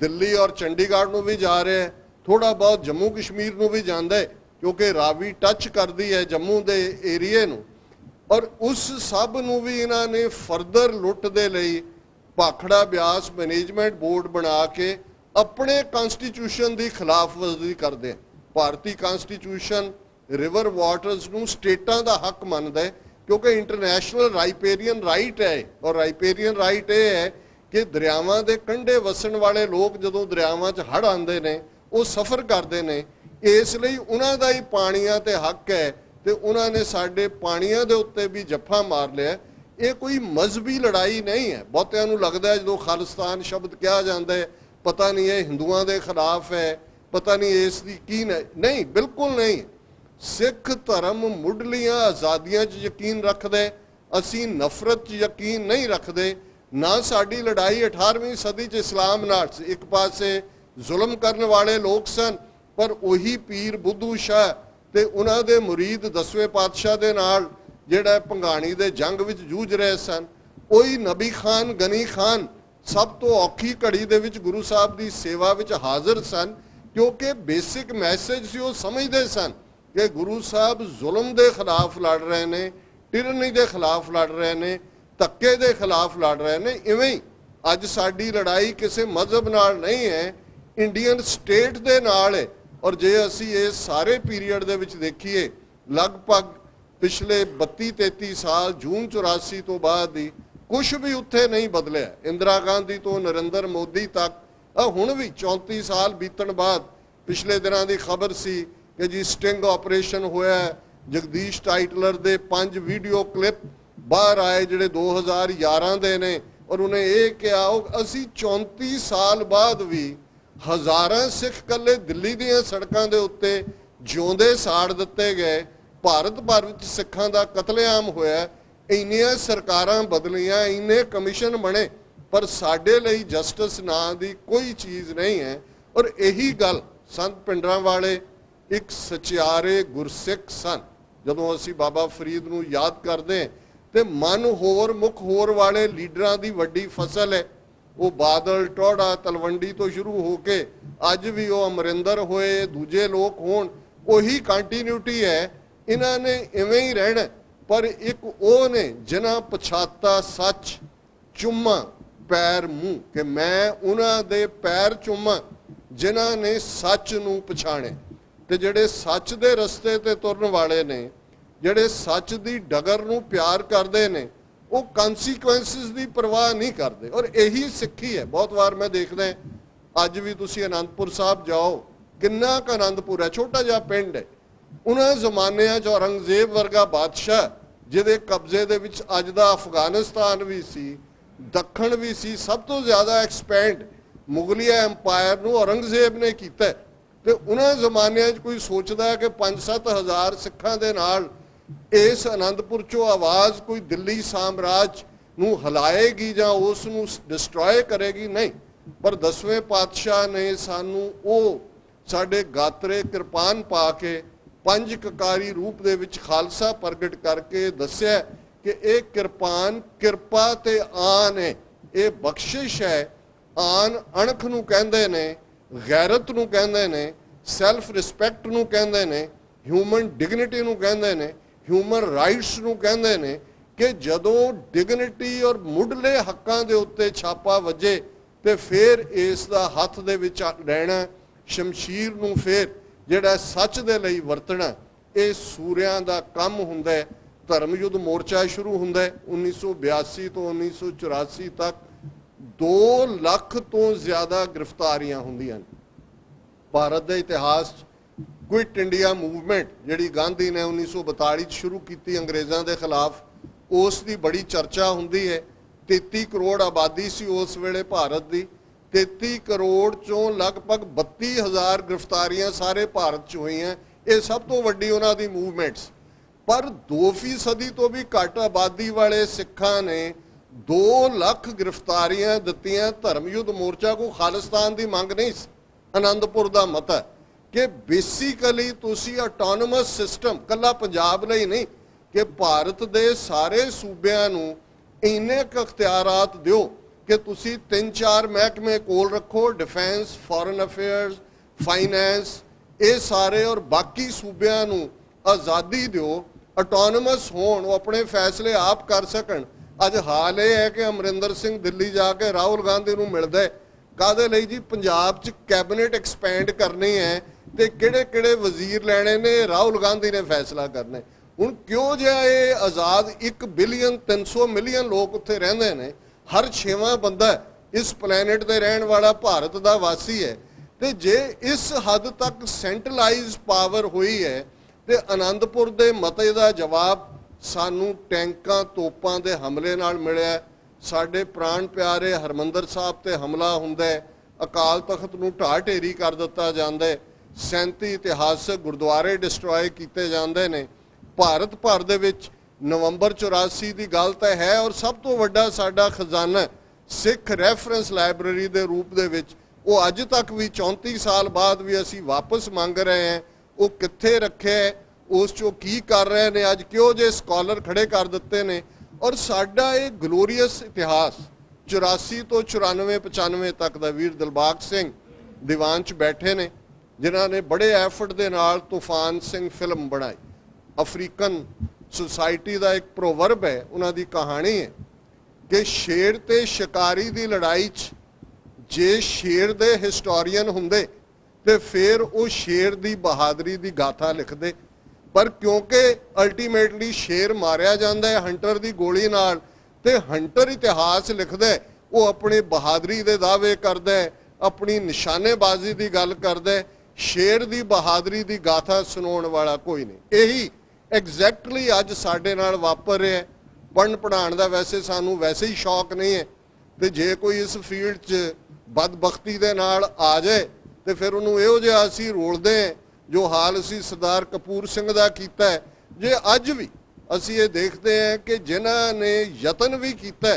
ਦਿੱਲੀ ਔਰ ਚੰਡੀਗੜ੍ਹ ਨੂੰ ਵੀ ਜਾ ਰਿਹਾ, ਥੋੜਾ ਬਹੁਤ ਜੰਮੂ ਕਸ਼ਮੀਰ ਨੂੰ ਵੀ ਜਾਂਦਾ ਹੈ, ਕਿਉਂਕਿ ਰਾਵੀ ਟੱਚ ਕਰਦੀ ਹੈ ਜੰਮੂ ਦੇ ਏਰੀਏ ਨੂੰ। ਔਰ ਉਸ ਸਭ ਨੂੰ ਵੀ ਇਹਨਾਂ ਨੇ ਫਰਦਰ ਲੁੱਟ ਦੇ ਲਈ ਭਾਖੜਾ ਬਿਆਸ ਮੈਨੇਜਮੈਂਟ ਬੋਰਡ ਬਣਾ ਕੇ ਆਪਣੇ ਕਨਸਟੀਟਿਊਸ਼ਨ ਦੀ ਖਿਲਾਫਵਰਜ਼ੀ ਕਰਦੇ। ਭਾਰਤੀ ਕਨਸਟੀਟਿਊਸ਼ਨ ਰਿਵਰ ਵਾਟਰਸ ਨੂੰ ਸਟੇਟਾਂ ਦਾ ਹੱਕ ਮੰਨਦਾ ਹੈ, ਕਿਉਂਕਿ ਇੰਟਰਨੈਸ਼ਨਲ ਰਾਈਪੇਰੀਅਨ ਰਾਈਟ ਹੈ। ਔਰ ਰਾਈਪੇਰੀਅਨ ਰਾਈਟ ਇਹ ਹੈ ਕਿ ਦਰਿਆਵਾਂ ਦੇ ਕੰਢੇ ਵਸਣ ਵਾਲੇ ਲੋਕ ਜਦੋਂ ਦਰਿਆਵਾਂ 'ਚ ਹੜ੍ਹ ਆਉਂਦੇ ਨੇ, ਉਹ ਸਫ਼ਰ ਕਰਦੇ ਨੇ, ਇਸ ਲਈ ਉਹਨਾਂ ਦਾ ਹੀ ਪਾਣੀਆਂ ਤੇ ਹੱਕ ਹੈ, ਤੇ ਉਹਨਾਂ ਨੇ ਸਾਡੇ ਪਾਣੀਆਂ ਦੇ ਉੱਤੇ ਵੀ ਜੱਫਾ ਮਾਰ ਲਿਆ। ਇਹ ਕੋਈ ਮਜ਼ਹਬੀ ਲੜਾਈ ਨਹੀਂ ਹੈ। ਬਹੁਤਿਆਂ ਨੂੰ ਲੱਗਦਾ ਜਦੋਂ ਖਾਲਿਸਤਾਨ ਸ਼ਬਦ ਕਿਹਾ ਜਾਂਦਾ ਹੈ, ਪਤਾ ਨਹੀਂ ਇਹ ਹਿੰਦੂਆਂ ਦੇ ਖਿਲਾਫ ਹੈ, ਪਤਾ ਨਹੀਂ ਇਸ ਦੀ ਕੀ ਨਹੀਂ, ਬਿਲਕੁਲ ਨਹੀਂ। ਸਿੱਖ ਧਰਮ ਮੁੱਢਲੀਆਂ ਆਜ਼ਾਦੀਆਂ 'ਚ ਯਕੀਨ ਰੱਖਦੇ, ਅਸੀਂ ਨਫ਼ਰਤ 'ਚ ਯਕੀਨ ਨਹੀਂ ਰੱਖਦੇ। ਨਾ ਸਾਡੀ ਲੜਾਈ 18ਵੀਂ ਸਦੀ 'ਚ ਇਸਲਾਮ ਨਾਲ ਸੀ। ਇੱਕ ਪਾਸੇ ਜ਼ੁਲਮ ਕਰਨ ਵਾਲੇ ਲੋਕ ਸਨ, ਪਰ ਉਹੀ ਪੀਰ ਬੁੱਧੂ ਸ਼ਾਹ ਤੇ ਉਹਨਾਂ ਦੇ ਮੁਰੀਦ 10ਵੇਂ ਪਾਤਸ਼ਾਹ ਦੇ ਨਾਲ ਜਿਹੜਾ ਭੰਗਾਣੀ ਦੇ ਜੰਗ ਵਿੱਚ ਜੂਝ ਰਹੇ ਸਨ, ਉਹੀ ਨਬੀ ਖਾਨ, ਗਨੀ ਖਾਨ ਸਭ ਤੋਂ ਔਖੀ ਘੜੀ ਦੇ ਵਿੱਚ ਗੁਰੂ ਸਾਹਿਬ ਦੀ ਸੇਵਾ ਵਿੱਚ ਹਾਜ਼ਰ ਸਨ, ਕਿਉਂਕਿ ਬੇਸਿਕ ਮੈਸੇਜ ਸੀ, ਉਹ ਸਮਝਦੇ ਸਨ ਕਿ ਗੁਰੂ ਸਾਹਿਬ ਜ਼ੁਲਮ ਦੇ ਖਿਲਾਫ ਲੜ ਰਹੇ ਨੇ, ਟਿਰਨੀ ਦੇ ਖਿਲਾਫ ਲੜ ਰਹੇ ਨੇ, ਧੱਕੇ ਦੇ ਖਿਲਾਫ ਲੜ ਰਹੇ ਨੇ। ਇਵੇਂ ਹੀ ਅੱਜ ਸਾਡੀ ਲੜਾਈ ਕਿਸੇ ਮਜ਼ਹਬ ਨਾਲ ਨਹੀਂ ਹੈ, ਇੰਡੀਅਨ ਸਟੇਟ ਦੇ ਨਾਲ ਹੈ। ਔਰ ਜੇ ਅਸੀਂ ਇਹ ਸਾਰੇ ਪੀਰੀਅਡ ਦੇ ਵਿੱਚ ਦੇਖੀਏ, ਲਗਭਗ ਪਿਛਲੇ 32-33 ਸਾਲ, ਜੂਨ 84 ਤੋਂ ਬਾਅਦ ਹੀ ਕੁਝ ਵੀ ਉੱਥੇ ਨਹੀਂ ਬਦਲਿਆ। ਇੰਦਰਾ ਗਾਂਧੀ ਤੋਂ ਨਰਿੰਦਰ ਮੋਦੀ ਤੱਕ, ਹੁਣ ਵੀ 34 ਸਾਲ ਬੀਤਣ ਬਾਅਦ ਪਿਛਲੇ ਦਿਨਾਂ ਦੀ ਖਬਰ ਸੀ ਕਿ ਜੀ ਸਟਿੰਗ ਆਪਰੇਸ਼ਨ ਹੋਇਆ, ਜਗਦੀਸ਼ ਟਾਈਟਲਰ ਦੇ 5 ਵੀਡੀਓ ਕਲਿੱਪ ਬਾਹਰ ਆਏ ਜਿਹੜੇ 2011 ਦੇ ਨੇ, ਔਰ ਉਹਨੇ ਇਹ ਕਿਹਾ ਅਸੀਂ 34 ਸਾਲ ਬਾਅਦ ਵੀ ਹਜ਼ਾਰਾਂ ਸਿੱਖ ਕੱਲੇ ਦਿੱਲੀ ਦੀਆਂ ਸੜਕਾਂ ਦੇ ਉੱਤੇ ਜਿਉਂਦੇ ਸਾੜ ਦਿੱਤੇ ਗਏ। ਭਾਰਤ ਭਰ ਵਿੱਚ ਸਿੱਖਾਂ ਦਾ ਕਤਲੇਆਮ ਹੋਇਆ। ਇੰਨੀਆਂ ਸਰਕਾਰਾਂ ਬਦਲੀਆਂ, ਇੰਨੇ ਕਮਿਸ਼ਨ ਬਣੇ, ਪਰ ਸਾਡੇ ਲਈ ਜਸਟਿਸ ਨਾਂ ਦੀ ਕੋਈ ਚੀਜ਼ ਨਹੀਂ ਹੈ। ਔਰ ਇਹੀ ਗੱਲ ਸੰਤ ਪਿੰਡਰਾਂ ਵਾਲੇ ਇੱਕ ਸਚਿਆਰੇ ਗੁਰਸਿੱਖ ਸਨ। ਜਦੋਂ ਅਸੀਂ ਬਾਬਾ ਫਰੀਦ ਨੂੰ ਯਾਦ ਕਰਦੇ ਤੇ ਮਨ ਹੋਰ ਮੁਖ ਹੋਰ ਵਾਲੇ ਲੀਡਰਾਂ ਦੀ ਵੱਡੀ ਫਸਲ ਹੈ। ਉਹ ਬਾਦਲ ਟੋੜਾ ਤਲਵੰਡੀ ਤੋਂ ਸ਼ੁਰੂ ਹੋ ਕੇ ਅੱਜ ਵੀ ਉਹ ਅਮਰਿੰਦਰ ਹੋਏ, ਦੂਜੇ ਲੋਕ ਹੋਣ, ਉਹੀ ਕੰਟੀਨਿਊਟੀ ਹੈ। ਇਹਨਾਂ ਨੇ ਇਵੇਂ ਹੀ ਰਹਿਣਾ। ਪਰ ਇੱਕ ਉਹ ਨੇ ਜਿਨ੍ਹਾਂ ਪਛਾਤਾ ਸੱਚ ਚੁੰਮਾ ਪੈਰ ਮੂੰਹ, ਕਿ ਮੈਂ ਉਹਨਾਂ ਦੇ ਪੈਰ ਚੁੰਮਾ ਜਿਨ੍ਹਾਂ ਨੇ ਸੱਚ ਨੂੰ ਪਛਾਣਿਆ। ਤੇ ਜਿਹੜੇ ਸੱਚ ਦੇ ਰਸਤੇ ਤੇ ਤੁਰਨ ਵਾਲੇ ਨੇ, ਜਿਹੜੇ ਸੱਚ ਦੀ ਡਗਰ ਨੂੰ ਪਿਆਰ ਕਰਦੇ ਨੇ, ਉਹ ਕੰਸੀਕੁਐਂਸਿਸ ਦੀ ਪਰਵਾਹ ਨਹੀਂ ਕਰਦੇ। ਔਰ ਇਹੀ ਸਿੱਖੀ ਹੈ। ਬਹੁਤ ਵਾਰ ਮੈਂ ਦੇਖਦਾ, ਅੱਜ ਵੀ ਤੁਸੀਂ ਅਨੰਦਪੁਰ ਸਾਹਿਬ ਜਾਓ, ਕਿੰਨਾ ਕੁ ਅਨੰਦਪੁਰ ਹੈ, ਛੋਟਾ ਜਿਹਾ ਪਿੰਡ ਹੈ। ਉਹਨਾਂ ਜ਼ਮਾਨਿਆਂ 'ਚ ਔਰੰਗਜ਼ੇਬ ਵਰਗਾ ਬਾਦਸ਼ਾਹ, ਜਿਹਦੇ ਕਬਜ਼ੇ ਦੇ ਵਿੱਚ ਅੱਜ ਦਾ ਅਫਗਾਨਿਸਤਾਨ ਵੀ ਸੀ, ਦੱਖਣ ਵੀ ਸੀ, ਸਭ ਤੋਂ ਜ਼ਿਆਦਾ ਐਕਸਪੈਂਡ ਮੁਗਲੀਆ ਐਮਪਾਇਰ ਨੂੰ ਔਰੰਗਜ਼ੇਬ ਨੇ ਕੀਤਾ। ਤੇ ਉਹਨਾਂ ਜ਼ਮਾਨਿਆਂ 'ਚ ਕੋਈ ਸੋਚਦਾ ਕਿ 5-7 ਹਜ਼ਾਰ ਸਿੱਖਾਂ ਦੇ ਨਾਲ ਇਸ ਅਨੰਦਪੁਰ 'ਚੋਂ ਆਵਾਜ਼ ਕੋਈ ਦਿੱਲੀ ਸਾਮਰਾਜ ਨੂੰ ਹਿਲਾਏਗੀ ਜਾਂ ਉਸ ਨੂੰ ਡਿਸਟਰੋਏ ਕਰੇਗੀ? ਨਹੀਂ। ਪਰ 10ਵੇਂ ਪਾਤਸ਼ਾਹ ਨੇ ਸਾਨੂੰ ਉਹ ਸਾਡੇ ਗਾਤਰੇ ਕਿਰਪਾਨ ਪਾ ਕੇ ਪੰਜ ਕਕਾਰੀ ਰੂਪ ਦੇ ਵਿੱਚ ਖਾਲਸਾ ਪ੍ਰਗਟ ਕਰਕੇ ਦੱਸਿਆ ਕਿ ਇਹ ਕਿਰਪਾਨ ਕਿਰਪਾ ਤੇ ਆਨ ਹੈ, ਇਹ ਬਖਸ਼ਿਸ਼ ਹੈ। ਆਨ ਅਣਖ ਨੂੰ ਕਹਿੰਦੇ ਨੇ, ਗੈਰਤ ਨੂੰ ਕਹਿੰਦੇ ਨੇ, ਸੈਲਫ ਰਿਸਪੈਕਟ ਨੂੰ ਕਹਿੰਦੇ ਨੇ, ਹਿਊਮਨ ਡਿਗਨਿਟੀ ਨੂੰ ਕਹਿੰਦੇ ਨੇ, ਹਿਊਮਨ ਰਾਈਟਸ ਨੂੰ ਕਹਿੰਦੇ ਨੇ। ਕਿ ਜਦੋਂ ਡਿਗਨਿਟੀ ਔਰ ਮੁੱਢਲੇ ਹੱਕਾਂ ਦੇ ਉੱਤੇ ਛਾਪਾ ਵੱਜੇ ਤੇ ਫਿਰ ਇਸ ਦਾ ਹੱਥ ਦੇ ਵਿੱਚ ਲੈਣਾ, ਸ਼ਮਸ਼ੀਰ ਨੂੰ ਫਿਰ ਜਿਹੜਾ ਸੱਚ ਦੇ ਲਈ ਵਰਤਣਾ, ਇਹ ਸੂਰਿਆਂ ਦਾ ਕੰਮ ਹੁੰਦਾ ਹੈ। ਧਰਮ ਯੁੱਧ ਮੋਰਚਾ ਸ਼ੁਰੂ ਹੁੰਦਾ ਹੈ 1982 ਤੋਂ 1984 ਤੱਕ 2 ਲੱਖ ਤੋਂ ਜ਼ਿਆਦਾ ਗ੍ਰਿਫਤਾਰੀਆਂ ਹੁੰਦੀਆਂ ਨੇ। ਭਾਰਤ ਦੇ ਇਤਿਹਾਸ 'ਚ ਕੁਇਟ ਇੰਡੀਆ ਮੂਵਮੈਂਟ ਜਿਹੜੀ ਗਾਂਧੀ ਨੇ 1942 'ਚ ਸ਼ੁਰੂ ਕੀਤੀ ਅੰਗਰੇਜ਼ਾਂ ਦੇ ਖਿਲਾਫ, ਉਸ ਦੀ ਬੜੀ ਚਰਚਾ ਹੁੰਦੀ ਹੈ। 33 ਕਰੋੜ ਆਬਾਦੀ ਸੀ ਉਸ ਵੇਲੇ ਭਾਰਤ ਦੀ। 33 ਕਰੋੜ ਚੋਂ ਲਗਭਗ 32,000 ਗ੍ਰਿਫਤਾਰੀਆਂ ਸਾਰੇ ਭਾਰਤ 'ਚ ਹੋਈਆਂ। ਇਹ ਸਭ ਤੋਂ ਵੱਡੀ ਉਹਨਾਂ ਦੀ ਮੂਵਮੈਂਟਸ। ਪਰ 2% ਤੋਂ ਵੀ ਘੱਟ ਆਬਾਦੀ ਵਾਲੇ ਸਿੱਖਾਂ ਨੇ 2 ਲੱਖ ਗ੍ਰਿਫਤਾਰੀਆਂ ਦਿੱਤੀਆਂ। ਧਰਮ ਯੁੱਧ ਮੋਰਚਾ ਕੋ ਖਾਲਿਸਤਾਨ ਦੀ ਮੰਗ ਨਹੀਂ ਸੀ। ਆਨੰਦਪੁਰ ਦਾ ਮਤ ਹੈ ਕਿ ਬੇਸਿਕਲੀ ਤੁਸੀਂ ਆਟੋਨਮਸ ਸਿਸਟਮ, ਕੱਲਾ ਪੰਜਾਬ ਲਈ ਨਹੀਂ, ਕਿ ਭਾਰਤ ਦੇ ਸਾਰੇ ਸੂਬਿਆਂ ਨੂੰ ਇੰਨੇ ਕੁ ਅਖਤਿਆਰਾਤ ਦਿਓ ਕਿ ਤੁਸੀਂ 3-4 ਮਹਿਕਮੇ ਕੋਲ ਰੱਖੋ, ਡਿਫੈਂਸ, ਫੋਰਨ ਅਫੇਅਰਸ, ਫਾਈਨੈਂਸ, ਇਹ ਸਾਰੇ, ਔਰ ਬਾਕੀ ਸੂਬਿਆਂ ਨੂੰ ਆਜ਼ਾਦੀ ਦਿਓ, ਆਟੋਨਮਸ ਹੋਣ, ਉਹ ਆਪਣੇ ਫੈਸਲੇ ਆਪ ਕਰ ਸਕਣ। ਅੱਜ ਹਾਲ ਇਹ ਹੈ ਕਿ ਅਮਰਿੰਦਰ ਸਿੰਘ ਦਿੱਲੀ ਜਾ ਕੇ ਰਾਹੁਲ ਗਾਂਧੀ ਨੂੰ ਮਿਲਦਾ ਹੈ। ਕਾਹਦੇ ਲਈ ਜੀ? ਪੰਜਾਬ 'ਚ ਕੈਬਨਿਟ ਐਕਸਪੈਂਡ ਕਰਨੀ ਹੈ ਤੇ ਕਿਹੜੇ ਕਿਹੜੇ ਵਜ਼ੀਰ ਲੈਣੇ ਨੇ, ਰਾਹੁਲ ਗਾਂਧੀ ਨੇ ਫੈਸਲਾ ਕਰਨਾ ਹੈ। ਹੁਣ ਕਿਉਂ ਜਿਹਾ ਇਹ ਆਜ਼ਾਦ 1 ਬਿਲੀਅਨ 300 ਮਿਲੀਅਨ ਲੋਕ ਉੱਥੇ ਰਹਿੰਦੇ ਨੇ, ਹਰ 6ਵਾਂ ਬੰਦਾ ਇਸ ਪਲੈਨਟ ਤੇ ਰਹਿਣ ਵਾਲਾ ਭਾਰਤ ਦਾ ਵਾਸੀ ਹੈ। ਤੇ ਜੇ ਇਸ ਹੱਦ ਤੱਕ ਸੈਂਟਰਲਾਈਜ਼ ਪਾਵਰ ਹੋਈ ਹੈ ਤੇ ਆਨੰਦਪੁਰ ਦੇ ਮਤੇ ਦਾ ਜਵਾਬ ਸਾਨੂੰ ਟੈਂਕਾਂ ਤੋਪਾਂ ਦੇ ਹਮਲੇ ਨਾਲ ਮਿਲਿਆ। ਸਾਡੇ ਪ੍ਰਾਣ ਪਿਆਰੇ ਹਰਮੰਦਰ ਸਾਹਿਬ ਤੇ ਹਮਲਾ ਹੁੰਦਾ ਹੈ, ਅਕਾਲ ਤਖਤ ਨੂੰ ਢਾਹ ਢੇਰੀ ਕਰ ਦਿੱਤਾ ਜਾਂਦਾ ਹੈ, 37 ਇਤਿਹਾਸਕ ਗੁਰਦੁਆਰੇ ਡਿਸਟਰੋਏ ਕੀਤੇ ਜਾਂਦੇ ਨੇ। ਭਾਰਤ ਭਰ ਦੇ ਵਿੱਚ ਨਵੰਬਰ 84 ਦੀ ਗੱਲ ਤਾਂ ਹੈ। ਔਰ ਸਭ ਤੋਂ ਵੱਡਾ ਸਾਡਾ ਖਜ਼ਾਨਾ ਸਿੱਖ ਰੈਫਰੈਂਸ ਲਾਇਬ੍ਰੇਰੀ ਦੇ ਰੂਪ ਦੇ ਵਿੱਚ, ਉਹ ਅੱਜ ਤੱਕ ਵੀ 34 ਸਾਲ ਬਾਅਦ ਵੀ ਅਸੀਂ ਵਾਪਸ ਮੰਗ ਰਹੇ ਹਾਂ। ਉਹ ਕਿੱਥੇ ਰੱਖਿਆ, ਉਸ 'ਚੋਂ ਕੀ ਕਰ ਰਹੇ ਨੇ, ਅੱਜ ਕਿਉਂ ਜੇ ਸਕਾਲਰ ਖੜੇ ਕਰ ਦਿੱਤੇ ਨੇ। ਔਰ ਸਾਡਾ ਇਹ ਗਲੋਰੀਅਸ ਇਤਿਹਾਸ 84 ਤੋਂ 94-95 ਤੱਕ ਦਾ, ਵੀਰ ਦਿਲਬਾਗ ਸਿੰਘ ਦੀਵਾਨ 'ਚ ਬੈਠੇ ਨੇ ਜਿਨ੍ਹਾਂ ਨੇ ਬੜੇ ਐਫਰਟ ਦੇ ਨਾਲ ਤੂਫਾਨ ਸਿੰਘ ਫਿਲਮ ਬਣਾਈ। ਅਫਰੀਕਨ ਸੁਸਾਇਟੀ ਦਾ ਇੱਕ ਪ੍ਰੋਵਰਬ ਹੈ, ਉਹਨਾਂ ਦੀ ਕਹਾਣੀ ਹੈ ਕਿ ਸ਼ੇਰ ਤੇ ਸ਼ਿਕਾਰੀ ਦੀ ਲੜਾਈ 'ਚ ਜੇ ਸ਼ੇਰ ਦੇ ਹਿਸਟੋਰੀਅਨ ਹੁੰਦੇ ਤੇ ਫਿਰ ਉਹ ਸ਼ੇਰ ਦੀ ਬਹਾਦਰੀ ਦੀ ਗਾਥਾ ਲਿਖਦੇ। ਪਰ ਕਿਉਂਕਿ ਅਲਟੀਮੇਟਲੀ ਸ਼ੇਰ ਮਾਰਿਆ ਜਾਂਦਾ ਹੈ ਹੰਟਰ ਦੀ ਗੋਲੀ ਨਾਲ, ਤੇ ਹੰਟਰ ਇਤਿਹਾਸ ਲਿਖਦਾ, ਉਹ ਆਪਣੀ ਬਹਾਦਰੀ ਦੇ ਦਾਅਵੇ ਕਰਦਾ, ਆਪਣੀ ਨਿਸ਼ਾਨੇਬਾਜ਼ੀ ਦੀ ਗੱਲ ਕਰਦਾ। ਸ਼ੇਰ ਦੀ ਬਹਾਦਰੀ ਦੀ ਗਾਥਾ ਸੁਣਾਉਣ ਵਾਲਾ ਕੋਈ ਨਹੀਂ। ਇਹੀ ਐਗਜ਼ੈਕਟਲੀ ਅੱਜ ਸਾਡੇ ਨਾਲ ਵਾਪਰ ਰਿਹਾ। ਪੜ੍ਹਨ ਪੜ੍ਹਾਉਣ ਦਾ ਵੈਸੇ ਸਾਨੂੰ ਵੈਸੇ ਹੀ ਸ਼ੌਕ ਨਹੀਂ ਹੈ, ਤੇ ਜੇ ਕੋਈ ਇਸ ਫੀਲਡ 'ਚ ਬਦਬਖਤੀ ਦੇ ਨਾਲ ਆ ਜਾਏ ਤੇ ਫਿਰ ਉਹਨੂੰ ਇਹੋ ਜਿਹਾ ਅਸੀਂ ਰੋਲਦੇ ਹਾਂ ਜੋ ਹਾਲ ਅਸੀਂ ਸਰਦਾਰ ਕਪੂਰ ਸਿੰਘ ਦਾ ਕੀਤਾ। ਜੇ ਅੱਜ ਵੀ ਅਸੀਂ ਇਹ ਦੇਖਦੇ ਹਾਂ ਕਿ ਜਿਨ੍ਹਾਂ ਨੇ ਯਤਨ ਵੀ ਕੀਤਾ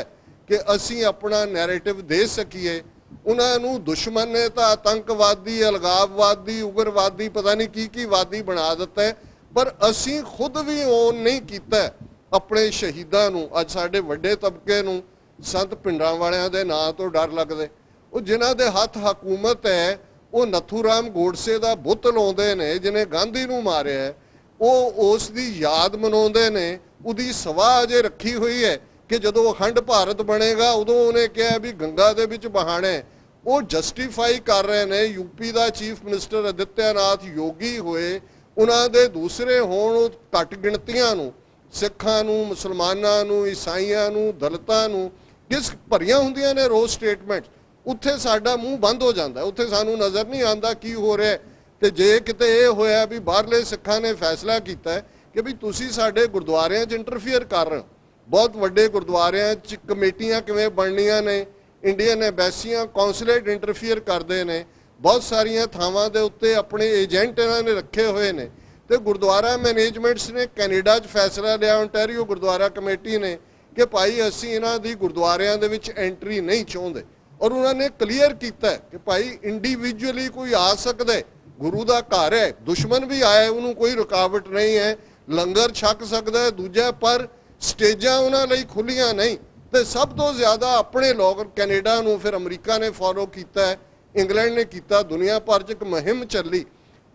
ਕਿ ਅਸੀਂ ਆਪਣਾ ਨੈਰੇਟਿਵ ਦੇ ਸਕੀਏ, ਉਹਨਾਂ ਨੂੰ ਦੁਸ਼ਮਣ ਨੇ ਤਾਂ ਆਤੰਕਵਾਦੀ, ਅਲਗਾਵਵਾਦੀ, ਉਗਰਵਾਦੀ, ਪਤਾ ਨਹੀਂ ਕੀ ਕੀ ਵਾਦੀ ਬਣਾ ਦਿੱਤਾ। ਪਰ ਅਸੀਂ ਖੁਦ ਵੀ ਓਨ ਨਹੀਂ ਕੀਤਾ ਆਪਣੇ ਸ਼ਹੀਦਾਂ ਨੂੰ। ਅੱਜ ਸਾਡੇ ਵੱਡੇ ਤਬਕੇ ਨੂੰ ਸੰਤ ਪਿੰਡਾਂ ਵਾਲਿਆਂ ਦੇ ਨਾਂ ਤੋਂ ਡਰ ਲੱਗਦੇ। ਉਹ ਜਿਨ੍ਹਾਂ ਦੇ ਹੱਥ ਹਕੂਮਤ ਹੈ ਉਹ ਨਥੂਰਾਮ ਗੋਡਸੇ ਦਾ ਬੁੱਤ ਲਾਉਂਦੇ ਨੇ ਜਿਹਨੇ ਗਾਂਧੀ ਨੂੰ ਮਾਰਿਆ, ਉਹ ਉਸ ਦੀ ਯਾਦ ਮਨਾਉਂਦੇ ਨੇ। ਉਹਦੀ ਸਵਾਹ ਅਜੇ ਰੱਖੀ ਹੋਈ ਹੈ ਕਿ ਜਦੋਂ ਅਖੰਡ ਭਾਰਤ ਬਣੇਗਾ ਉਦੋਂ ਉਹਨੇ ਕਿਹਾ ਵੀ ਗੰਗਾ ਦੇ ਵਿੱਚ ਬਹਾਣੇ। ਉਹ ਜਸਟੀਫਾਈ ਕਰ ਰਹੇ ਨੇ। ਯੂਪੀ ਦਾ ਚੀਫ ਮਿਨਿਸਟਰ ਆਦਿੱਤਿਆਨਾਥ ਯੋਗੀ ਹੋਏ, ਉਹਨਾਂ ਦੇ ਦੂਸਰੇ ਹੋਣ, ਉਹ ਘੱਟ ਗਿਣਤੀਆਂ ਨੂੰ, ਸਿੱਖਾਂ ਨੂੰ, ਮੁਸਲਮਾਨਾਂ ਨੂੰ, ਈਸਾਈਆਂ ਨੂੰ, ਦਲਿਤਾਂ ਨੂੰ ਕਿਸ ਭਰੀਆਂ ਹੁੰਦੀਆਂ ਨੇ ਰੋਜ਼ ਸਟੇਟਮੈਂਟ। ਉੱਥੇ ਸਾਡਾ ਮੂੰਹ ਬੰਦ ਹੋ ਜਾਂਦਾ, ਉੱਥੇ ਸਾਨੂੰ ਨਜ਼ਰ ਨਹੀਂ ਆਉਂਦਾ ਕੀ ਹੋ ਰਿਹਾ। ਤੇ ਜੇ ਕਿਤੇ ਇਹ ਹੋਇਆ ਵੀ ਬਾਹਰਲੇ ਸਿੱਖਾਂ ਨੇ ਫੈਸਲਾ ਕੀਤਾ ਕਿ ਵੀ ਤੁਸੀਂ ਸਾਡੇ ਗੁਰਦੁਆਰਿਆਂ 'ਚ ਇੰਟਰਫੀਅਰ ਕਰ ਰਹੇ ਹੋ, ਬਹੁਤ ਵੱਡੇ ਗੁਰਦੁਆਰਿਆਂ 'ਚ ਕਮੇਟੀਆਂ ਕਿਵੇਂ ਬਣਨੀਆਂ ਨੇ, ਇੰਡੀਅਨ ਐਮਬੈਸੀਆਂ, ਕੌਂਸੂਲੇਟ ਇੰਟਰਫੀਅਰ ਕਰਦੇ ਨੇ, ਬਹੁਤ ਸਾਰੀਆਂ ਥਾਵਾਂ ਦੇ ਉੱਤੇ ਆਪਣੇ ਏਜੰਟ ਇਹਨਾਂ ਨੇ ਰੱਖੇ ਹੋਏ ਨੇ। ਤੇ ਗੁਰਦੁਆਰਾ ਮੈਨੇਜਮੈਂਟਸ ਨੇ ਕੈਨੇਡਾ 'ਚ ਫੈਸਲਾ ਲਿਆ, ਓਨਟਾਰੀਓ ਗੁਰਦੁਆਰਾ ਕਮੇਟੀ ਨੇ, ਕਿ ਭਾਈ ਅਸੀਂ ਇਹਨਾਂ ਦੀ ਗੁਰਦੁਆਰਿਆਂ ਦੇ ਵਿੱਚ ਐਂਟਰੀ ਨਹੀਂ ਚਾਹੁੰਦੇ। ਔਰ ਉਹਨਾਂ ਨੇ ਕਲੀਅਰ ਕੀਤਾ ਕਿ ਭਾਈ ਇੰਡੀਵਿਜੂਅਲੀ ਕੋਈ ਆ ਸਕਦਾ, ਗੁਰੂ ਦਾ ਘਰ ਹੈ, ਦੁਸ਼ਮਣ ਵੀ ਆਏ ਉਹਨੂੰ ਕੋਈ ਰੁਕਾਵਟ ਨਹੀਂ ਹੈ, ਲੰਗਰ ਛਕ ਸਕਦਾ ਹੈ। ਦੂਜਾ ਪਰ ਸਟੇਜਾਂ ਉਹਨਾਂ ਲਈ ਖੁੱਲੀਆਂ ਨਹੀਂ। ਤੇ ਸਭ ਤੋਂ ਜ਼ਿਆਦਾ ਆਪਣੇ ਲੋਕ ਕੈਨੇਡਾ ਨੂੰ, ਫਿਰ ਅਮਰੀਕਾ ਨੇ ਫੋਲੋ ਕੀਤਾ, ਇੰਗਲੈਂਡ ਨੇ ਕੀਤਾ, ਦੁਨੀਆ ਭਰ 'ਚ ਇੱਕ ਮੁਹਿੰਮ ਚੱਲੀ।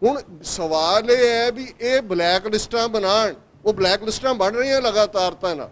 ਹੁਣ ਸਵਾਲ ਇਹ ਹੈ ਵੀ ਇਹ ਬਲੈਕ ਲਿਸਟਾਂ ਬਣਾਉਣ, ਉਹ ਬਲੈਕ ਲਿਸਟਾਂ ਬਣ ਰਹੀਆਂ ਲਗਾਤਾਰਤਾ ਨਾਲ,